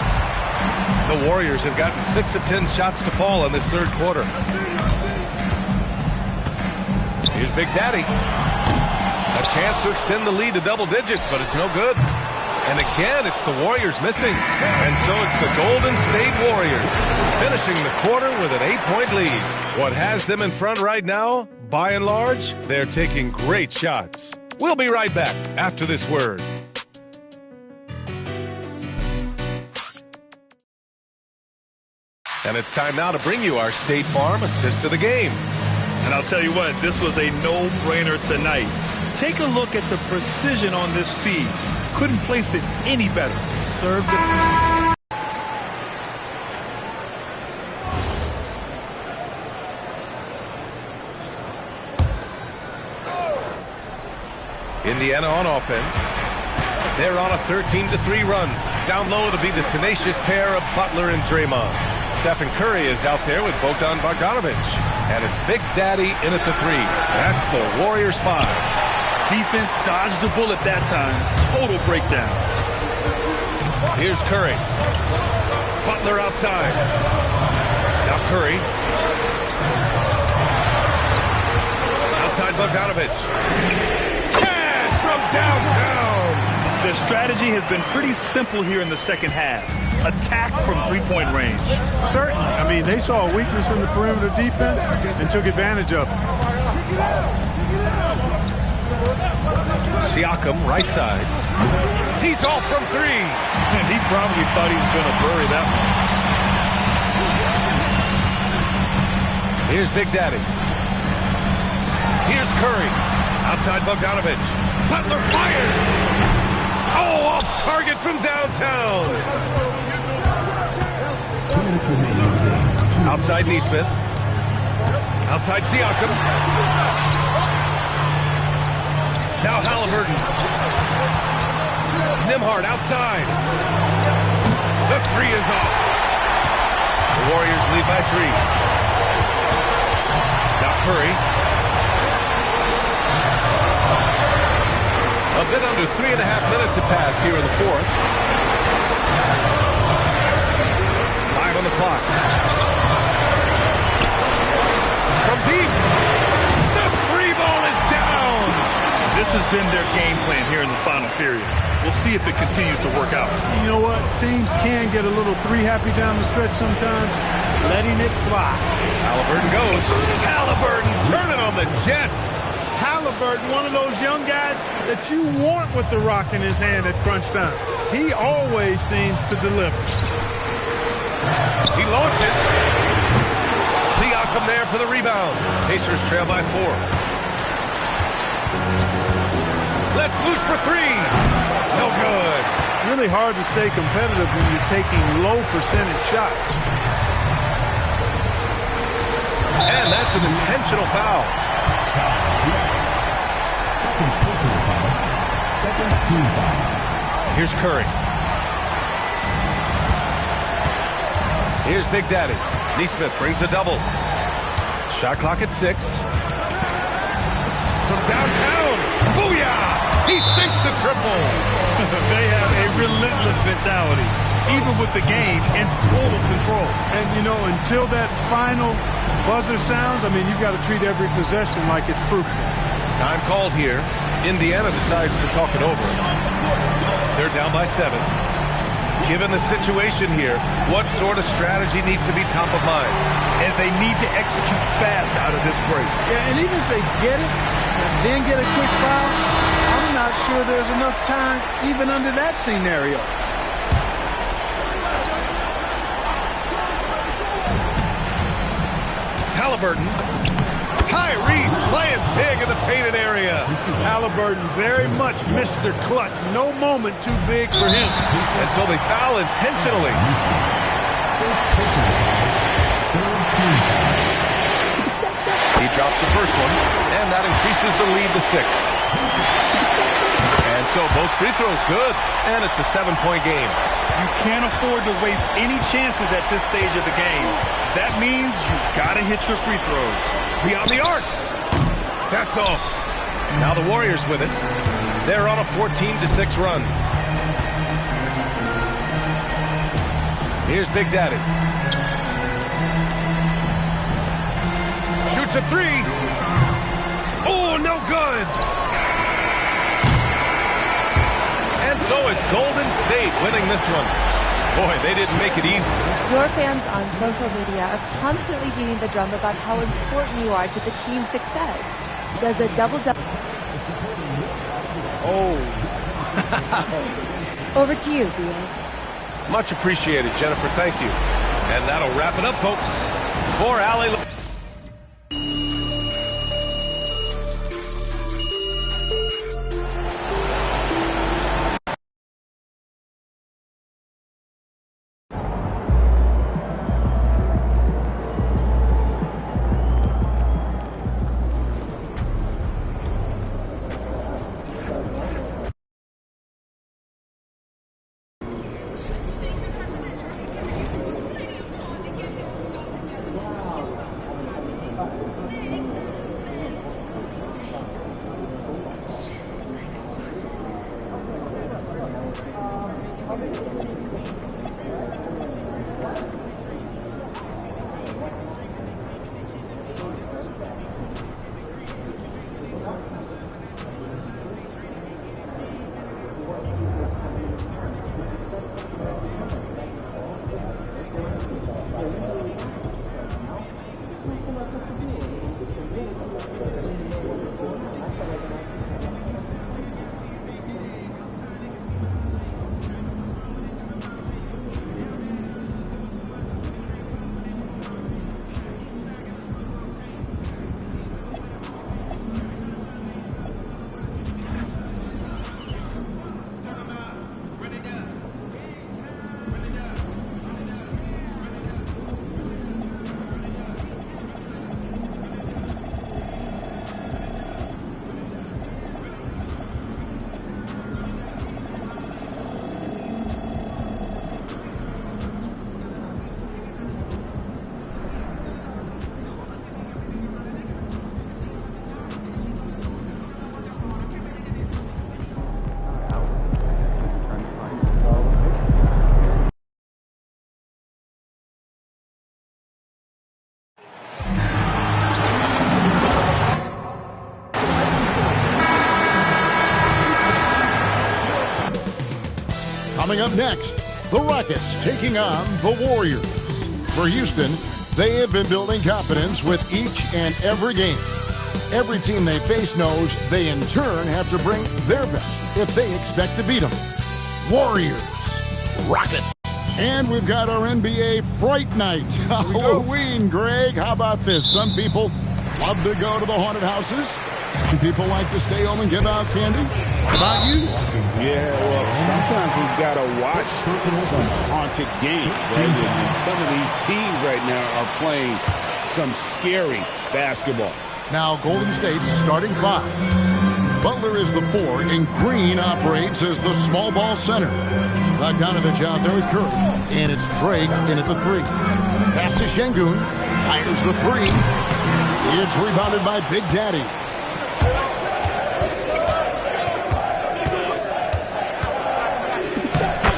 The Warriors have gotten 6 of 10 shots to fall in this third quarter. Here's Big Daddy. A chance to extend the lead to double digits, but it's no good. And again, it's the Warriors missing. And so it's the Golden State Warriors finishing the quarter with an 8-point lead. What has them in front right now? By and large, they're taking great shots. We'll be right back after this word. And it's time now to bring you our State Farm assist of the game.
And I'll tell you what, this was a no-brainer tonight. Take a look at the precision on this feed. Couldn't place it any better. Served it.
Indiana on offense. They're on a 13-3 run. Down low to be the tenacious pair of Butler and Draymond. Stephen Curry is out there with Bogdan Bogdanovic. And it's Big Daddy in at the 3. That's the Warriors 5.
Defense dodged a bullet that time. Total breakdown.
Here's Curry. Butler outside. Now Curry. Outside Bogdanovic. Cash from downtown.
Their strategy has been pretty simple here in the second half. Attack from three-point range.
Certainly. I mean, they saw a weakness in the perimeter defense and took advantage of it.
Siakam, right side. He's off from 3.
And he probably thought he was going to bury that one.
Here's Big Daddy. Here's Curry. Outside Bogdanovic. Butler fires. Oh, off target from downtown. Outside Neesmith. Outside Siakam. Now Halliburton. Nembhard outside. The 3 is off. The Warriors lead by 3. Now Curry. A bit under 3.5 minutes have passed here in the fourth. 5 on the clock. From deep. The 3 ball is down.
This has been their game plan here in the final period. We'll see if it continues to work out.
You know what? Teams can get a little three-happy down the stretch sometimes, letting it fly.
Halliburton goes. Halliburton turning on the Jets.
Halliburton, one of those young guys that you want with the rock in his hand at crunch time. He always seems to deliver.
He launches. Siakam there for the rebound. Pacers trail by 4. Let's loose for 3. No good.
Really hard to stay competitive when you're taking low percentage shots.
And that's an intentional foul.
Second personal foul. Second team foul.
Here's Curry. Here's Big Daddy. Neesmith brings a double. Shot clock at 6. From downtown. Booyah! He sinks the triple.
They have a relentless mentality, even with the game in total control.
And, you know, until that final buzzer sounds, I mean, you've got to treat every possession like it's crucial.
Time called here. Indiana decides to talk it over. They're down by 7. Given the situation here, what sort of strategy needs to be top of mind?
And they need to execute fast out of this break.
Yeah, and even if they get it and then get a quick foul, I'm not sure there's enough time even under that scenario.
Halliburton. Tyrese playing big in the painted area.
Halliburton very much Mr. Clutch. No moment too big for him.
And so they foul intentionally. He drops the first one, and that increases the lead to 6. And so both free throws good, and it's a 7-point game.
You can't afford to waste any chances at this stage of the game. That means you've got to hit your free throws.
Beyond the arc. That's off. Now the Warriors with it. They're on a 14-6 run. Here's Big Daddy. Shoots a 3. Oh, no good. And so it's Golden State winning this one. Boy, they didn't make it easy.
Your fans on social media are constantly beating the drum about how important you are to the team's success. Does a double-double...
Oh.
Over to you, B.A.
Much appreciated, Jennifer. Thank you. And that'll wrap it up, folks. For Allie...
Up next, the Rockets taking on the Warriors. For Houston, they have been building confidence with each and every game. Every team they face knows they in turn have to bring their best if they expect to beat them. Warriors, Rockets. And we've got our NBA Fright Night. Halloween, Greg. How about this? Some people love to go to the haunted houses. Some people like to stay home and give out candy. How about you?
Yeah, well, sometimes we've got to watch some haunted games, right? And some of these teams right now are playing some scary basketball.
Now, Golden State's starting 5. Butler is the 4, and Green operates as the small ball center. Bogdanovich out there with Curry, and it's Drake in at the 3. Pass to Şengün, fires the 3. It's rebounded by Big Daddy.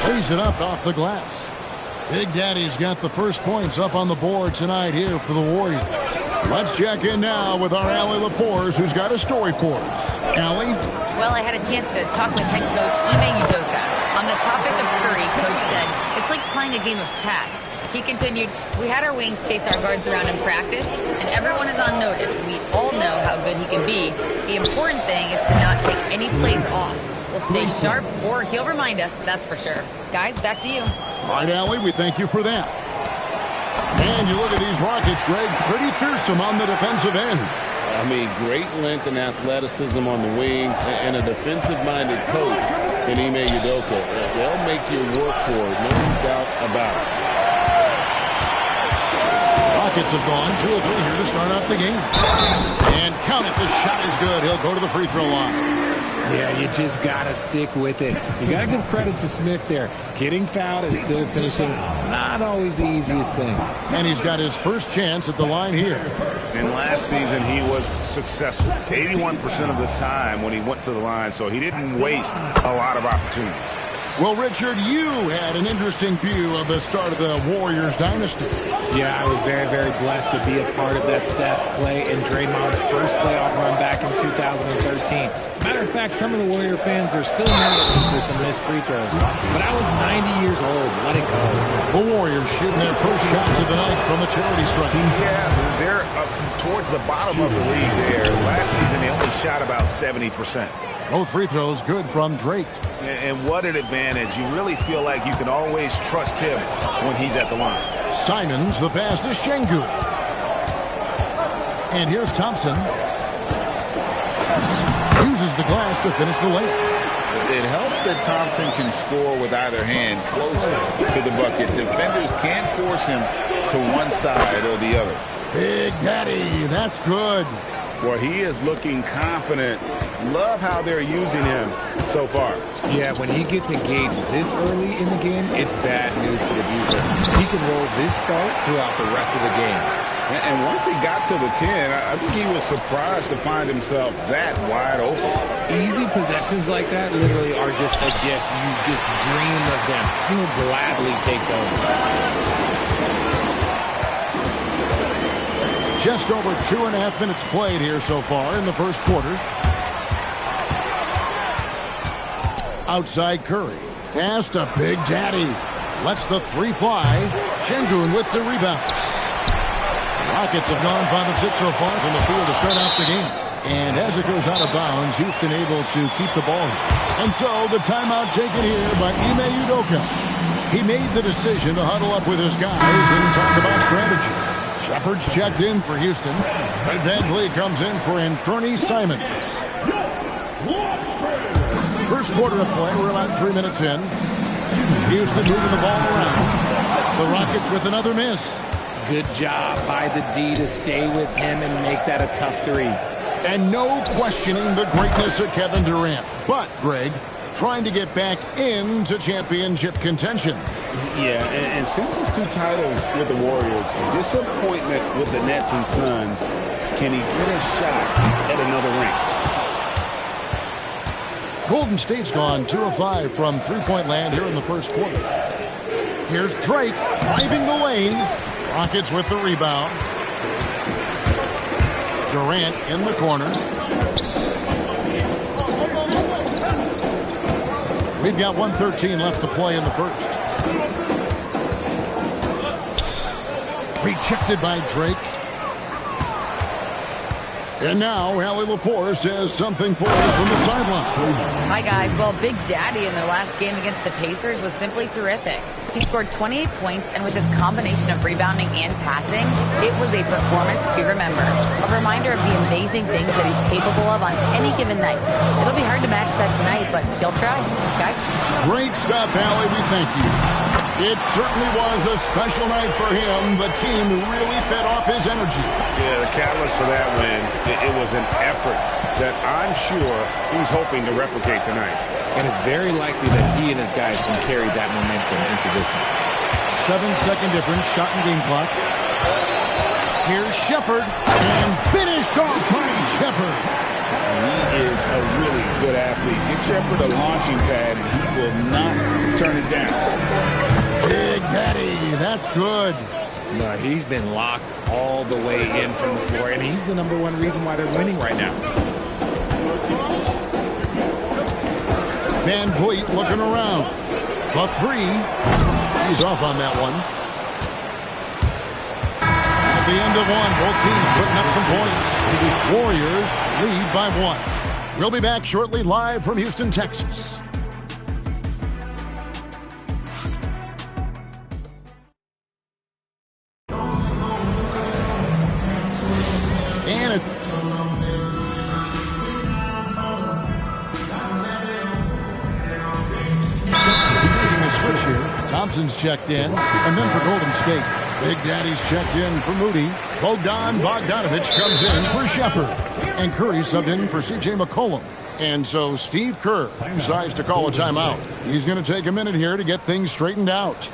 Lays it up off the glass. Big Daddy's got the first points up on the board tonight here for the Warriors. Let's check in now with our Allie LaForce, who's got a story for us. Allie?
Well, I had a chance to talk with head coach Ime Udoka. On the topic of Curry, coach said, it's like playing a game of tag. He continued, we had our wings chase our guards around in practice, and everyone is on notice. We all know how good he can be. The important thing is to not take any plays off. We'll stay sharp, or he'll remind us, that's for sure. Guys, back to you.
All right, Allie, we thank you for that. And you look at these Rockets, Greg, pretty fearsome on the defensive end.
I mean, great length and athleticism on the wings, and a defensive-minded coach in Ime Udoka. They'll make you work for it, no doubt about it.
Rockets have gone 2 of 3 here to start out the game. And count it, the shot is good. He'll go to the free throw line.
Yeah, you just got to stick with it. You got to give credit to Smith there. Getting fouled and still finishing, not always the easiest thing.
And he's got his first chance at the line here.
And last season, he was successful 81% of the time when he went to the line, so he didn't waste a lot of opportunities.
Well, Richard, you had an interesting view of the start of the Warriors dynasty.
Yeah, I was very, very blessed to be a part of that Steph, Clay, and Draymond's first playoff run back in 2013. Matter of fact, some of the Warrior fans are still mad at me for some missed free throws. But I was 90 years old. Let it go.
The Warriors shooting their first shots of the night from the charity stripe.
Yeah, they're up towards the bottom of the league there. Last season, they only shot about 70%.
Both free throws good from Drake.
And what an advantage. You really feel like you can always trust him when he's at the line.
Simons, the pass to Şengün. And here's Thompson. Uses the glass to finish the layup.
It helps that Thompson can score with either hand closer to the bucket. Defenders can't force him to one side or the other.
Big Daddy, that's good.
Well, he is looking confident. Love how they're using him so far.
Yeah, when he gets engaged this early in the game, it's bad news for the defense. He can roll this start throughout the rest of the game.
And once he got to the 10, I think he was surprised to find himself that wide open.
Easy possessions like that literally are just a gift. You just dream of them. He'll gladly take those.
Just over 2.5 minutes played here so far in the first quarter. Outside Curry. Pass to Big Daddy. Lets the 3 fly. Şengün with the rebound. Rockets have gone 5 of 6 so far from the field to start out the game. And as it goes out of bounds, Houston able to keep the ball. And so the timeout taken here by Ime Udoka. He made the decision to huddle up with his guys and talk about strategy. Shepard's checked in for Houston. And Van Vliet comes in for Anthony Simons. First quarter of play, we're about 3 minutes in. Houston moving the ball around. The Rockets with another miss.
Good job by the D to stay with him and make that a tough 3.
And no questioning the greatness of Kevin Durant. But, Greg, trying to get back into championship contention.
Yeah, and since his 2 titles with the Warriors, disappointment with the Nets and Suns, can he get a shot at another ring?
Golden State's gone 2 of 5 from three-point land here in the first quarter. Here's Drake driving the lane. Rockets with the rebound. Durant in the corner. We've got 1:13 left to play in the first. Rejected by Drake. And now, Allie LaForce has something for us from the sideline.
Hi, guys. Well, Big Daddy in their last game against the Pacers was simply terrific. He scored 28 points, and with his combination of rebounding and passing, it was a performance to remember. A reminder of the amazing things that he's capable of on any given night. It'll be hard to match that tonight, but he'll try. Guys?
Great stuff, Allie. We thank you. It certainly was a special night for him. The team really fed off his energy.
Yeah, the catalyst for that win, it was an effort that I'm sure he's hoping to replicate tonight.
And it's very likely that he and his guys can carry that momentum into this one.
7-second difference, shot and game clock. Here's Shepherd, and finished off by Shepherd.
He is a really good athlete. Give Shepherd a launching pad, and he will not turn it down.
Big Daddy, that's good.
No, he's been locked all the way in from the floor, and he's the #1 reason why they're winning right now.
Van Vliet looking around. The three. He's off on that one. At the end of one, both teams putting up some points. Warriors lead by 1. We'll be back shortly live from Houston, Texas. And it's switch here. Thompson's checked in, and then for Golden State, Big Daddy's checked in for Moody. Bogdan Bogdanovic comes in for Shepherd, and Curry subbed in for C.J. McCollum. And so Steve Kerr decides to call a timeout. He's going to take a minute here to get things straightened out.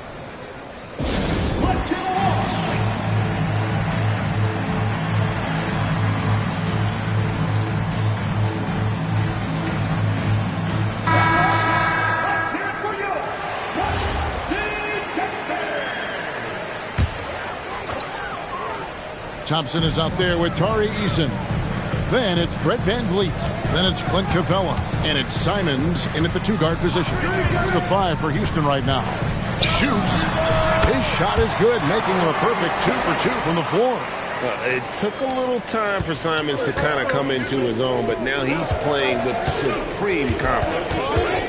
Thompson is out there with Tari Eason. Then it's Fred VanVleet. Then it's Clint Capella. And it's Simons in at the 2-guard position. It's the 5 for Houston right now. Shoots. His shot is good, making him a perfect 2 for 2 from the floor.
It took a little time for Simons to kind of come into his own, but now he's playing with supreme confidence.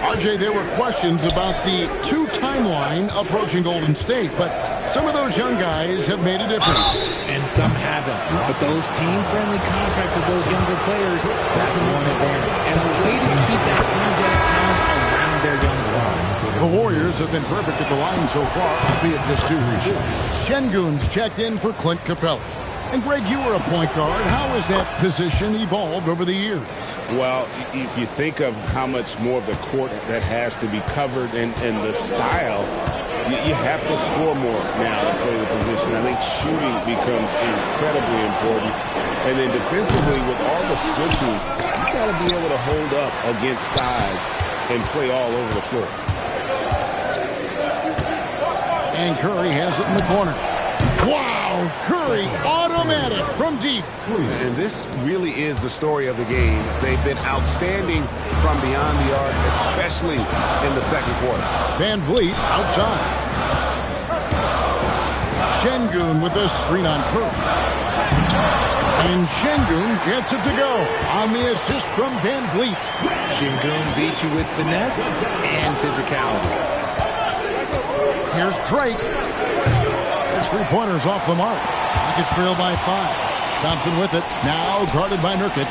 RJ, there were questions about the 2 timeline approaching Golden State, but some of those young guys have made a difference.
And some haven't. But those team-friendly contracts of those younger players, that's one advantage. And a way to keep that energetic talent around their young stars.
The Warriors have been perfect at the line so far, albeit just 2 for 2. Şengün's checked in for Clint Capella. And Greg, you were a point guard. How has that position evolved over the years?
Well, if you think of how much more of the court that has to be covered and the style, you have to score more now to play the position. I think shooting becomes incredibly important. And then defensively, with all the switching, you got to be able to hold up against size and play all over the floor.
And Curry has it in the corner. Wow, Curry, automatic from deep.
And this really is the story of the game. They've been outstanding from beyond the arc, especially in the second quarter.
VanVleet outside. Şengün with a screen on Curry. And Şengün gets it to go on the assist from VanVleet.
Şengün beat you with finesse and physicality.
Here's Drake. His 3-pointers off the mark. Nuggets trail by 5. Thompson with it. Now guarded by Nurkic.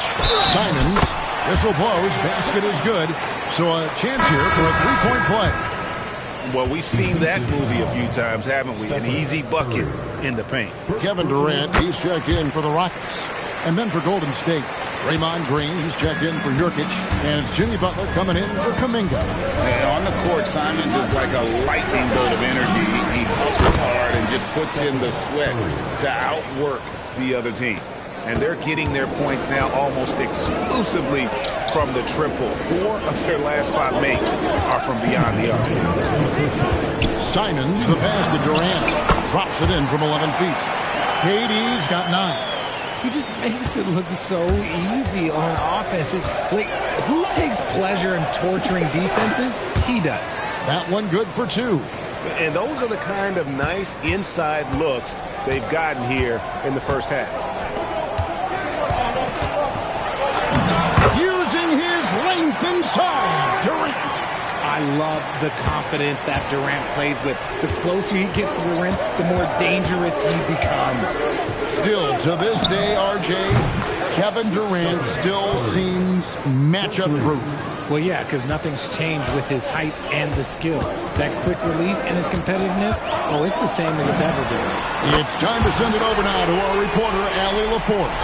Simons. Whistle blows. Basket is good. So a chance here for a 3-point play.
Well, we've seen that movie a few times, haven't we? An easy bucket in the paint.
Kevin Durant, he's checked in for the Rockets. And then for Golden State, Draymond Green, he's checked in for Nurkic. And it's Jimmy Butler coming in for Kuminga.
And on the court, Simons is like a lightning bolt of energy. He hustles hard and just puts in the sweat to outwork the other team.
And they're getting their points now almost exclusively from the triple. 4 of their last 5 makes are from beyond the arc.
Simons, the pass to Durant. Drops it in from 11 feet. KD's got 9.
He just makes it look so easy on offense. Like, who takes pleasure in torturing defenses? He does.
That one good for 2.
And those are the kind of nice inside looks they've gotten here in the first half.
Using his length inside, Durant.
I love the confidence that Durant plays with. The closer he gets to the rim, the more dangerous he becomes.
Still, to this day, RJ, Kevin Durant still seems matchup-proof.
Well, yeah, because nothing's changed with his height and the skill. That quick release and his competitiveness, oh, it's the same as it's ever been.
It's time to send it over now to our reporter, Allie LaForce.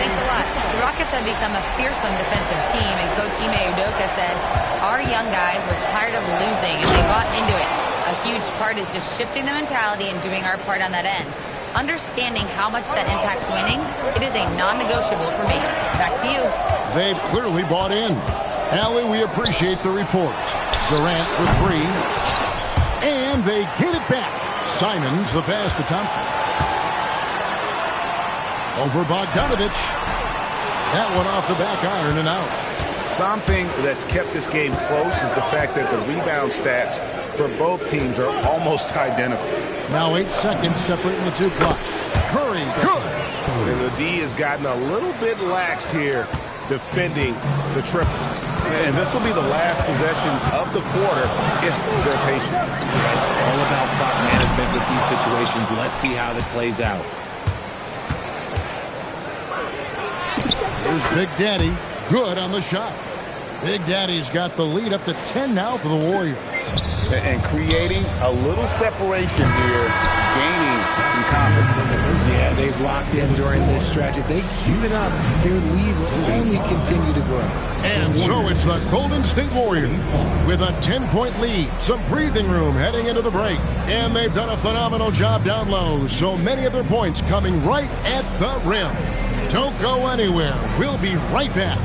Thanks a lot. The Rockets have become a fearsome defensive team, and Coach Ime Udoka said, our young guys were tired of losing, and they got into it. A huge part is just shifting the mentality and doing our part on that end. Understanding how much that impacts winning, it is a non-negotiable for me. Back to you.
They've clearly bought in. Allie, we appreciate the report. Durant for 3. And they get it back. Simons the pass to Thompson. Over Bogdanovich. That one off the back iron and out.
Something that's kept this game close is the fact that the rebound stats for both teams are almost identical.
Now 8 seconds separating the two clocks. Curry, good.
And the D has gotten a little bit laxed here defending the triple. And this will be the last possession of the quarter if they're patient.
Yeah, it's all about clock management with these situations. Let's see how that plays out.
Here's Big Daddy. Good on the shot. Big Daddy's got the lead up to 10 now for the Warriors.
And creating a little separation here, gaining some confidence.
Yeah, they've locked in during this stretch. If they keep it up, their lead will only continue to grow.
And so it's the Golden State Warriors with a 10-point lead, some breathing room heading into the break. And they've done a phenomenal job down low, so many of their points coming right at the rim. Don't go anywhere. We'll be right back.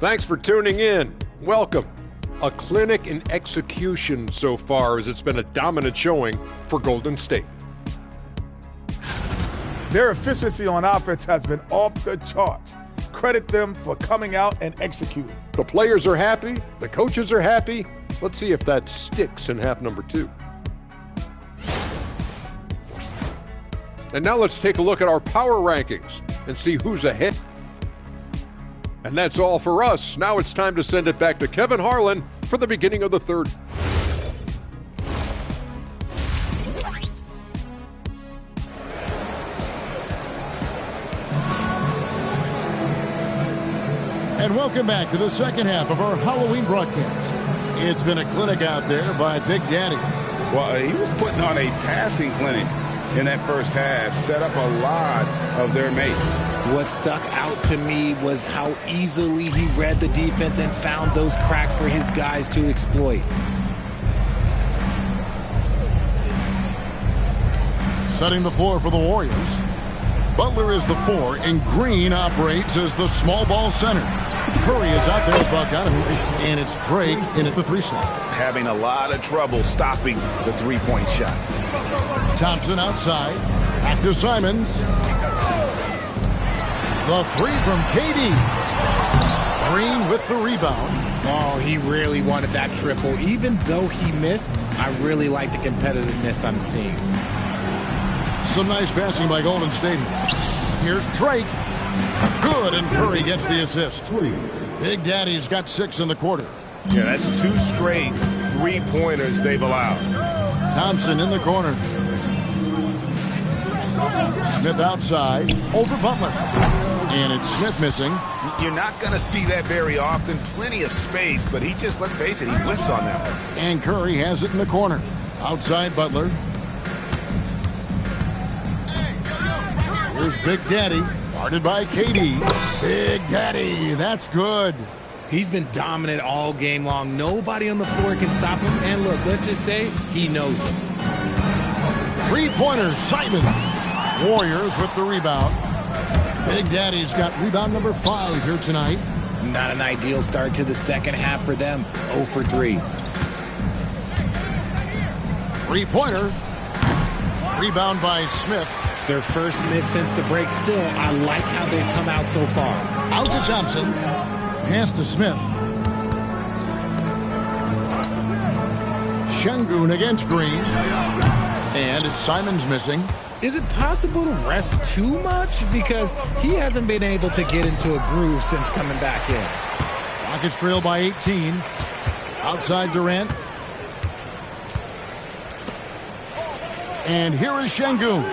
Thanks for tuning in. Welcome. A clinic in execution so far, as it's been a dominant showing for Golden State.
Their efficiency on offense has been off the charts. Credit them for coming out and executing.
The players are happy. The coaches are happy. Let's see if that sticks in half number 2. And now let's take a look at our power rankings and see who's ahead. And that's all for us. Now it's time to send it back to Kevin Harlan for the beginning of the third.
And welcome back to the second half of our Halloween broadcast. It's been a clinic out there by Big Daddy.
Well, he was putting on a passing clinic in that first half, set up a lot of their mates.
What stuck out to me was how easily he read the defense and found those cracks for his guys to exploit.
Setting the floor for the Warriors. Butler is the 4, and Green operates as the small ball center. Curry is out there with Bogdanovich, and it's Drake in at the 3 slot.
Having a lot of trouble stopping the three-point shot.
Thompson outside. Back to Simons. The 3 from KD. Green with the rebound.
Oh, he really wanted that triple. Even though he missed, I really like the competitiveness I'm seeing.
Some nice passing by Golden State. Here's Drake. Good, and Curry gets the assist. Big Daddy's got 6 in the quarter.
Yeah, that's 2 straight three-pointers they've allowed.
Thompson in the corner. Smith outside, over Butler. And it's Smith missing.
You're not going to see that very often. Plenty of space, but he just, let's face it, he whiffs on that one.
And Curry has it in the corner. Outside Butler. Here's Big Daddy, guarded by KD. Big Daddy, that's good.
He's been dominant all game long. Nobody on the floor can stop him. And look, let's just say he knows it.
Three-pointer, Simons. Warriors with the rebound. Big Daddy's got rebound number 5 here tonight.
Not an ideal start to the second half for them. 0 for 3.
Three-pointer. Rebound by Smith.
Their first miss since the break. Still, I like how they've come out so far.
Out to Thompson. Pass to Smith. Şengün against Green. And it's Simons missing.
Is it possible to rest too much? Because he hasn't been able to get into a groove since coming back in.
Rockets trail by 18. Outside Durant. And here is Şengün.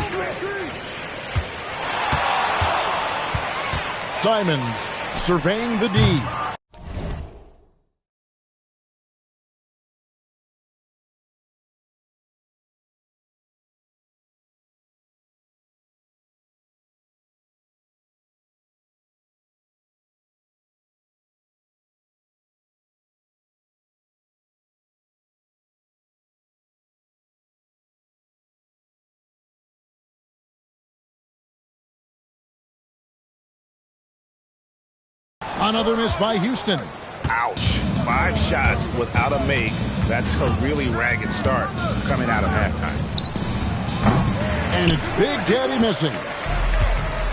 Simons surveying the D. Another miss by Houston.
Ouch. 5 shots without a make. That's a really ragged start coming out of halftime.
And it's Big Daddy missing.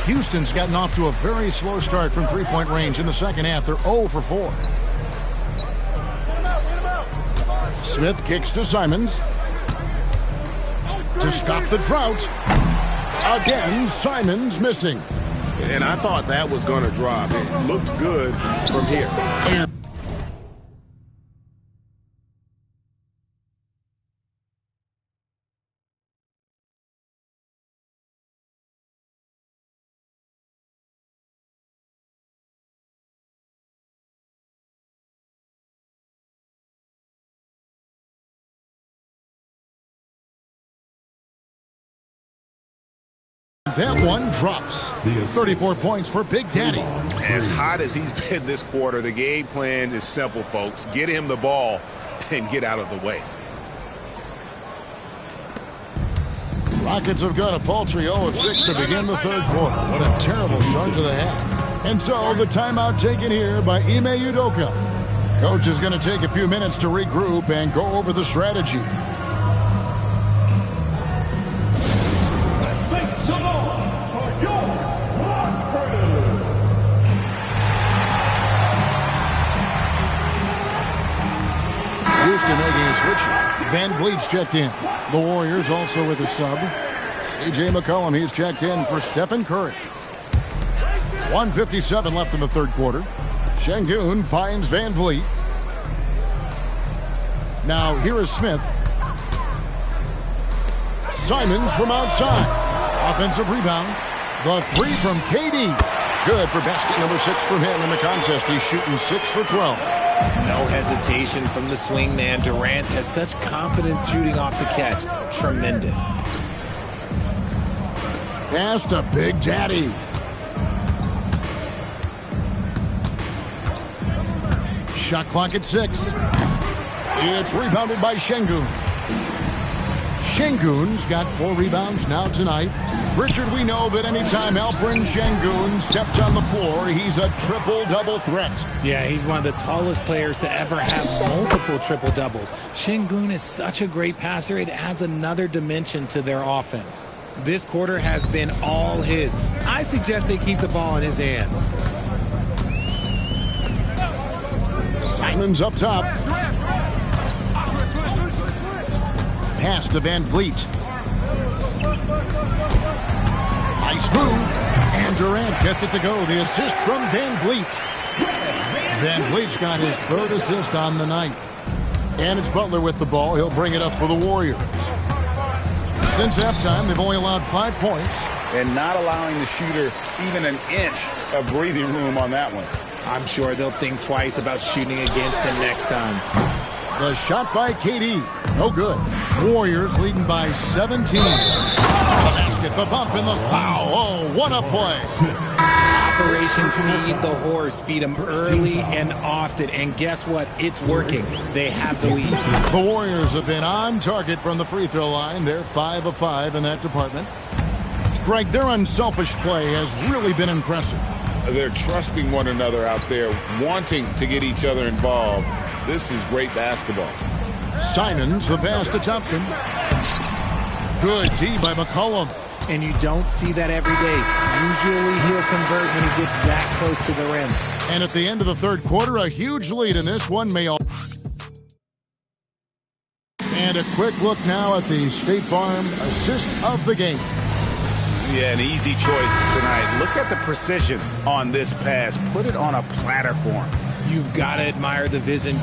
Houston's gotten off to a very slow start from three-point range in the second half. They're 0 for 4. Smith kicks to Simons. To stop the drought. Again, Simons missing.
And I thought that was going to drop. It looked good from here.
That one drops. 34 points for Big Daddy.
As hot as he's been this quarter, the game plan is simple, folks. Get him the ball and get out of the way.
Rockets have got a paltry 0 of 6 to begin the third quarter. What a terrible start to the half. And so the timeout taken here by Ime Udoka. Coach is going to take a few minutes to regroup and go over the strategy. Houston making a switch. Van Vliet's checked in. The Warriors also with a sub. C.J. McCollum, he's checked in for Stephen Curry. 1:57 left in the third quarter. Şengün finds Van Vliet. Now here is Smith. Simons from outside. Offensive rebound. The three from KD. Good for basket number 6 from him in the contest. He's shooting 6 for 12.
No hesitation from the swing man. Durant has such confidence shooting off the catch. Tremendous.
Pass to Big Daddy. Shot clock at 6. It's rebounded by Şengün. Şengün's got 4 rebounds now tonight. Richard, we know that anytime Alperen Şengün steps on the floor, he's a triple-double threat.
Yeah, he's one of the tallest players to ever have multiple triple-doubles. Şengün is such a great passer, it adds another dimension to their offense. This quarter has been all his. I suggest they keep the ball in his hands.
Simons up top. Pass to Van Vliet. Nice move. And Durant gets it to go. The assist from Van Vliet. Van Vliet's got his 3rd assist on the night. And it's Butler with the ball. He'll bring it up for the Warriors. Since halftime, they've only allowed 5 points.
And not allowing the shooter even an inch of breathing room on that one.
I'm sure they'll think twice about shooting against him next time.
The shot by KD. No good. Warriors leading by 17. basket, the bump, and the foul. Oh, what a play.
Operation Feed the Horse. Feed him early and often. And guess what? It's working. They have the lead.
The Warriors have been on target from the free throw line. They're 5 of 5 in that department. Greg, their unselfish play has really been impressive.
They're trusting one another out there, wanting to get each other involved. This is great basketball.
Simons, the pass to Thompson. Good D by McCollum.
And you don't see that every day. Usually he'll convert when he gets that close to the rim.
And at the end of the third quarter, a huge lead in this one. And a quick look now at the State Farm assist of the game.
Yeah, an easy choice tonight. Look at the precision on this pass. Put it on a platter for him.
You've got to admire the vision.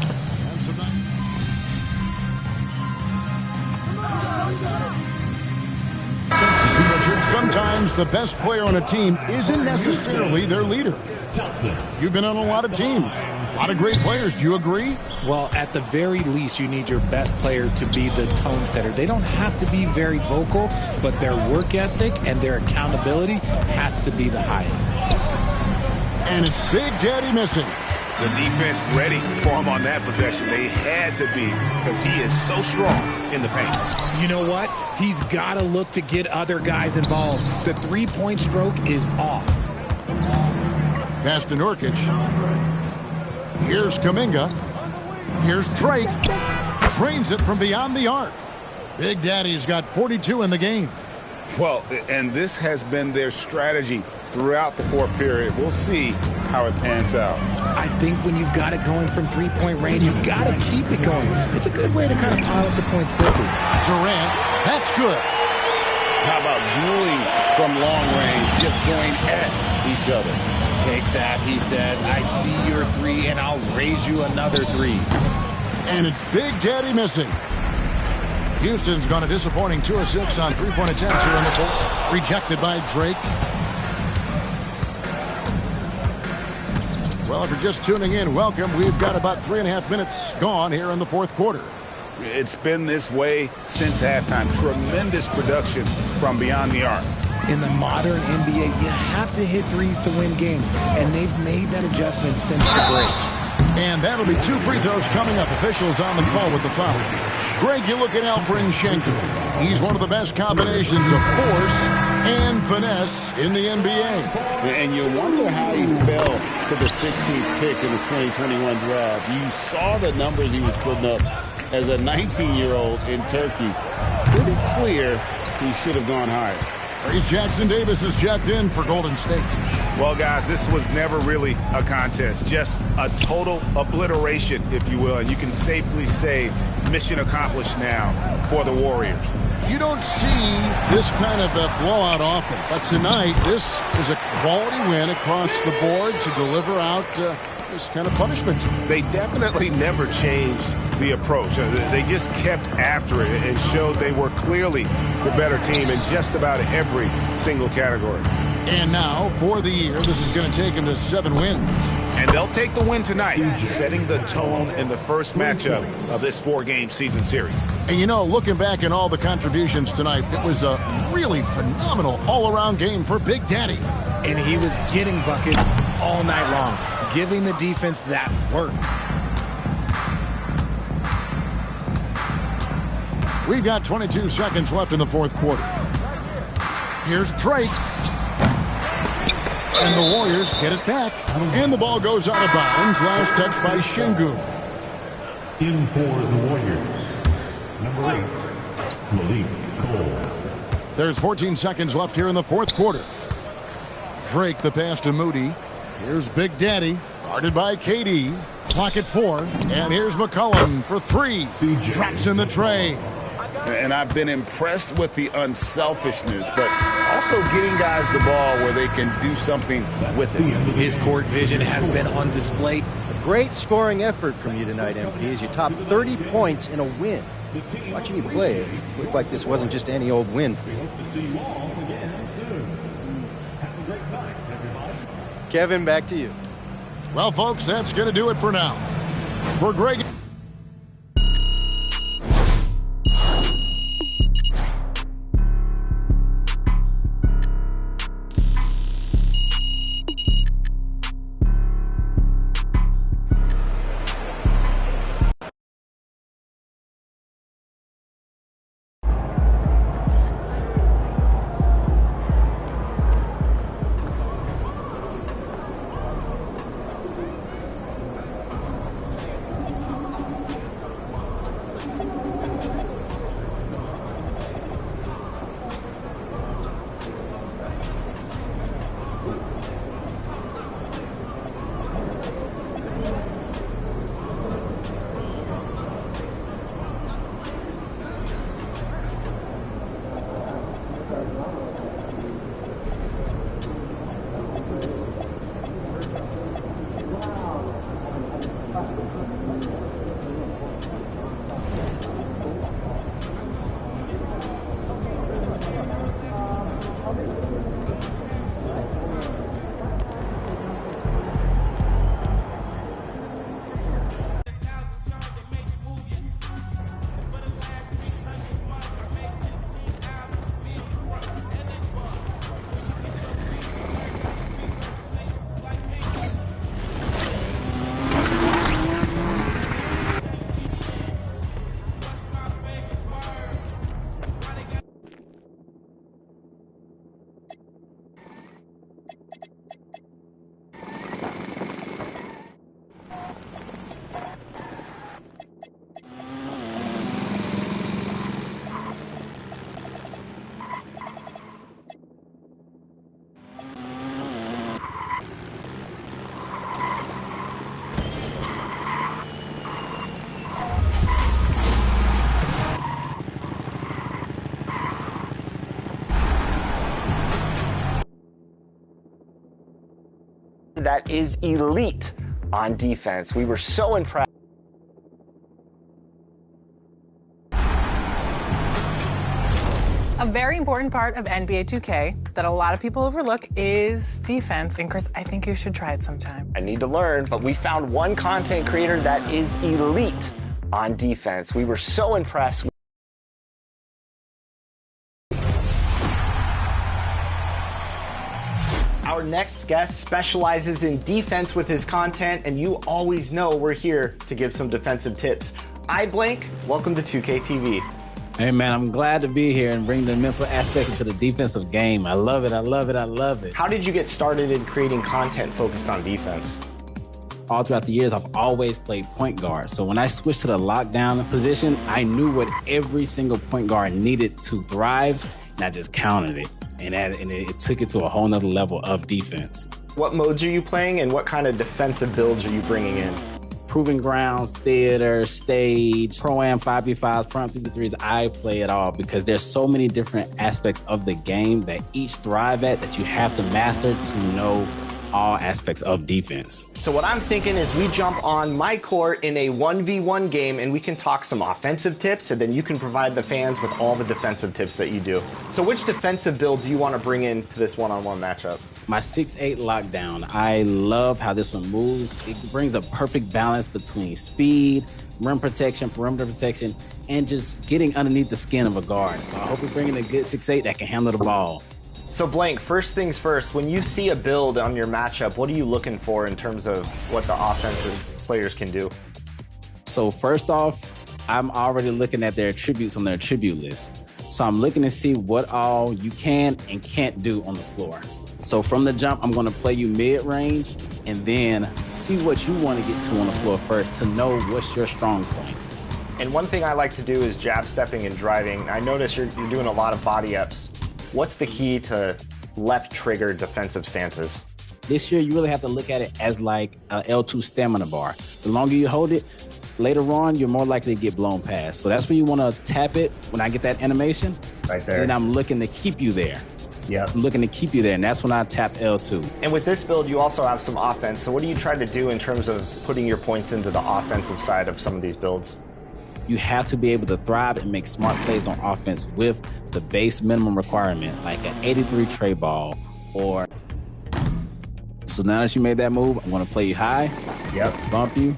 Sometimes the best player on a team isn't necessarily their leader. You've been on a lot of teams, a lot of great players. Do you agree?
Well, at the very least, you need your best player to be the tone setter. They don't have to be very vocal, but their work ethic and their accountability has to be the highest.
And it's Big Daddy missing.
The defense ready for him on that possession. They had to be, because he is so strong in the paint.
You know what? He's got to look to get other guys involved. The three-point stroke is off.
Pass to Nurkic. Here's Kuminga. Here's Drake. Drains it from beyond the arc. Big Daddy's got 42 in the game.
Well, and this has been their strategy throughout the fourth period. We'll see how it pans out.
I think when you've got it going from three-point range, you've got to keep it going. It's a good way to kind of pile up the points quickly.
Durant, that's good.
How about dueling from long range, just going at each other?
Take that, he says. I see your three, and I'll raise you another three.
And it's Big Daddy missing. Houston's gone a disappointing 2 of 6 on three-point attempts here in the fourth. Rejected by Drake. Well, if you're just tuning in, welcome. We've got about 3.5 minutes gone here in the fourth quarter.
It's been this way since halftime. Tremendous production from beyond the arc.
In the modern NBA, you have to hit threes to win games, and they've made that adjustment since the break.
And that'll be 2 free throws coming up. Officials on the call with the foul. Greg, you look at Alperen Sengun. He's one of the best combinations of force and finesse in the NBA.
And you wonder how he fell to the 16th pick in the 2021 draft. You saw the numbers he was putting up as a 19-year-old in Turkey. Pretty clear he should have gone higher.
Trayce Jackson-Davis is checked in for Golden State.
Well, guys, this was never really a contest. Just a total obliteration, if you will. And you can safely say mission accomplished now for the Warriors.
You don't see this kind of a blowout often. But tonight, this is a quality win across the board to deliver out this kind of punishment.
They definitely never changed the approach. They just kept after it and showed they were clearly the better team in just about every single category.
And now, for the year, this is going to take them to 7 wins.
And they'll take the win tonight, setting the tone in the first matchup of this 4-game season series.
And you know, looking back at all the contributions tonight, it was a really phenomenal all-around game for Big Daddy.
And he was getting buckets all night long, giving the defense that work.
We've got 22 seconds left in the fourth quarter. Here's Drake. And the Warriors get it back. And the ball goes out of bounds. Last touch by Sengun.
In for the Warriors, number 8, Malik Cole.
There's 14 seconds left here in the fourth quarter. Drake the pass to Moody. Here's Big Daddy, guarded by KD. Clock at 4. And here's McCollum for 3. Drops in the tray.
And I've been impressed with the unselfishness, but also getting guys the ball where they can do something with it.
His court vision has been on display.
A great scoring effort from you tonight, MP, as you topped 30 points in a win. Watching you play, it looked like this wasn't just any old win for you. Kevin, back to you.
Well, folks, that's going to do it for now. For Greg...
that is elite on defense. We were so impressed.
A very important part of NBA 2K that a lot of people overlook is defense. And Chris, I think you should try it sometime.
I need to learn, but we found one content creator that is elite on defense. We were so impressed. Our next guest specializes in defense with his content, and you always know we're here to give some defensive tips. iBlank, welcome to 2K TV.
Hey man, I'm glad to be here and bring the mental aspect into the defensive game. I love it, I love it, I love it.
How did you get started in creating content focused on defense?
All throughout the years, I've always played point guard. So when I switched to the lockdown position, I knew what every single point guard needed to thrive, and I just counted it. And it took it to a whole nother level of defense.
What modes are you playing, and what kind of defensive builds are you bringing in?
Proving grounds, theater, stage, pro-am 5v5s, pro-am 3v3s, I play it all because there's so many different aspects of the game that each thrive at that you have to master to know all aspects of defense.
So what I'm thinking is we jump on my court in a 1v1 game and we can talk some offensive tips, and then you can provide the fans with all the defensive tips that you do. So which defensive build do you want to bring into this one-on-one matchup?
My 6'8 lockdown. I love how this one moves. It brings a perfect balance between speed, rim protection, perimeter protection, and just getting underneath the skin of a guard. So I hope we're bringing a good 6'8 that can handle the ball.
So Blank, first things first, when you see a build on your matchup, what are you looking for in terms of what the offensive players can do?
So first off, I'm already looking at their attributes on their attribute list. So I'm looking to see what all you can and can't do on the floor. So from the jump, I'm going to play you mid-range and then see what you want to get to on the floor first to know what's your strong point.
And one thing I like to do is jab stepping and driving. I notice you're doing a lot of body ups. What's the key to left trigger defensive stances?
This year, you really have to look at it as like a L2 stamina bar. The longer you hold it, later on, you're more likely to get blown past. So that's when you want to tap it when I get that animation.
Right there.
And I'm looking to keep you there.
Yeah.
I'm looking to keep you there, and that's when I tap L2.
And with this build, you also have some offense. So what do you try to do in terms of putting your points into the offensive side of some of these builds?
You have to be able to thrive and make smart plays on offense with the base minimum requirement, like an 83 tray ball or... So now that you made that move, I'm going to play you high.
Yep.
Bump you.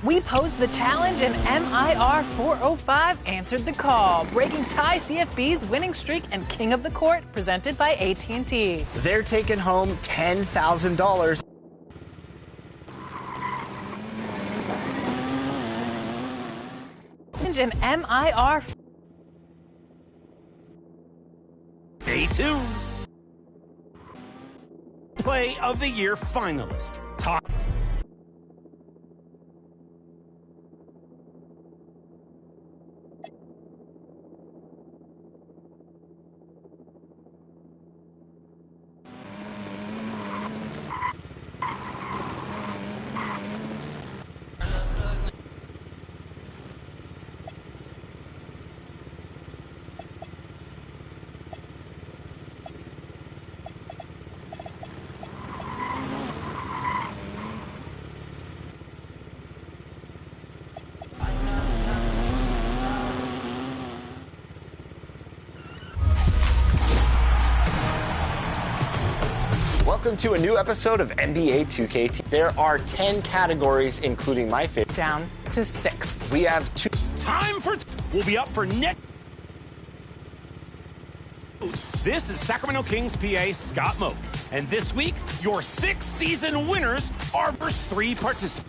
We posed the challenge and MIR 405 answered the call, breaking Ty CFB's winning streak and King of the Court presented by AT&T.
They're taking home $10,000.
And MIR.
Stay tuned. Play of the Year finalist.
Welcome to a new episode of NBA 2K. There are 10 categories, including my favorite.
Down to 6.
We have 2.
Time for... We'll be up for next... This is Sacramento Kings PA Scott Moak. And this week, your 6-season winners are first 3 participants.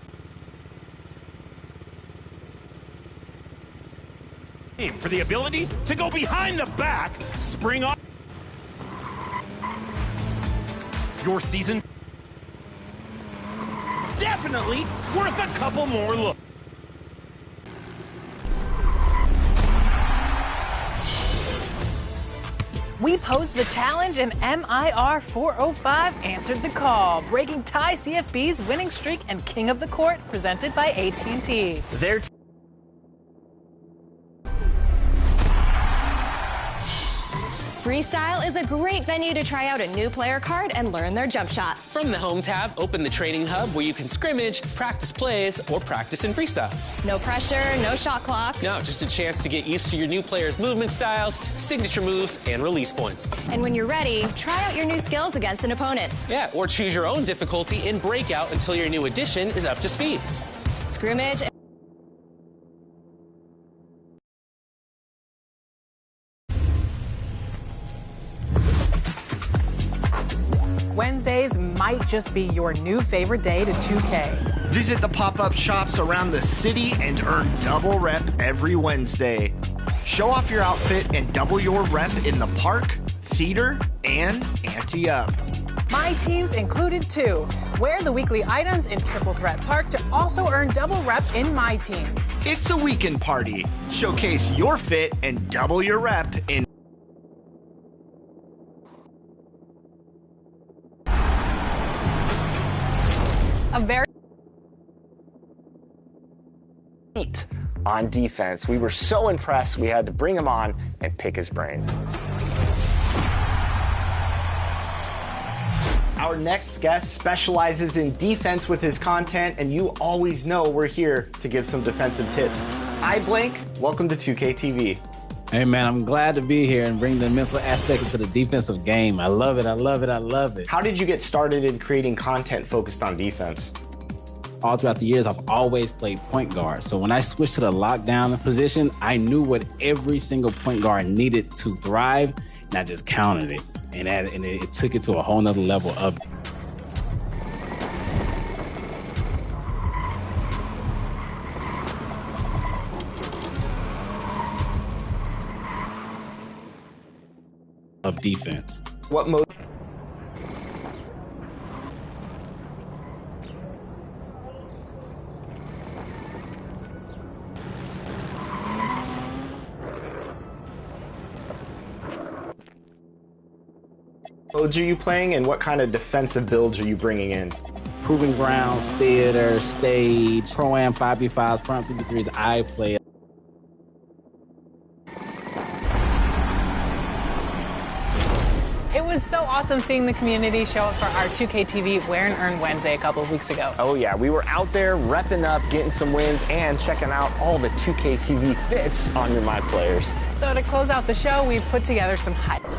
For the ability to go behind the back, spring off your season. Definitely worth a couple more looks.
We posed the challenge and MIR 405 answered the call, breaking Ty CFB's winning streak and King of the Court presented by AT&T.
Freestyle is a great venue to try out a new player card and learn their jump shot.
From the Home tab, open the Training Hub where you can scrimmage, practice plays, or practice in freestyle.
No pressure, no shot clock.
No, just a chance to get used to your new players' movement styles, signature moves, and release points.
And when you're ready, try out your new skills against an opponent.
Yeah, or choose your own difficulty in Breakout until your new addition is up to speed.
Scrimmage.
Wednesdays might just be your new favorite day to 2K.
Visit the pop-up shops around the city and earn double rep every Wednesday. Show off your outfit and double your rep in the park, theater, and ante up.
My teams included too. Wear the weekly items in Triple Threat Park to also earn double rep in my team.
It's a weekend party. Showcase your fit and double your rep in
a very
on defense. We were so impressed we had to bring him on and pick his brain. Our next guest specializes in defense with his content, and you always know we're here to give some defensive tips. iBlank, welcome to 2K TV.
Hey, man, I'm glad to be here and bring the mental aspect into the defensive game. I love it. I love it. I love it.
How did you get started in creating content focused on defense?
All throughout the years, I've always played point guard. So when I switched to the lockdown position, I knew what every single point guard needed to thrive, and I just counted it. And it took it to a whole nother level of defense.
What mode? Modes are you playing, and what kind of defensive builds are you bringing in?
Proving grounds, theater, stage, pro-am 5v5s, front 53s, I play.
It was so awesome seeing the community show up for our 2K TV Wear and Earn Wednesday a couple of weeks ago.
Oh yeah, we were out there repping up, getting some wins, and checking out all the 2K TV fits on your My Players.
So to close out the show, we've put together some highlights.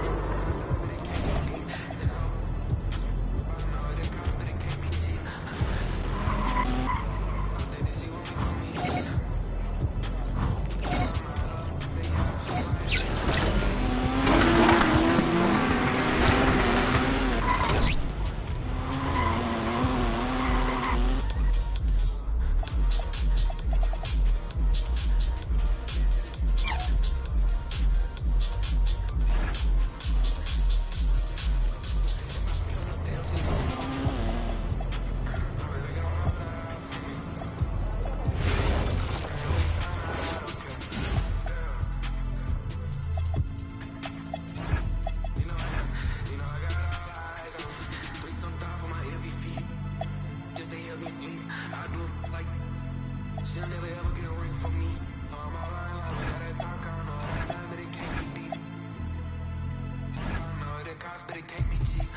But it can't be cheap.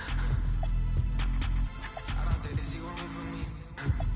I don't think that she want me for me.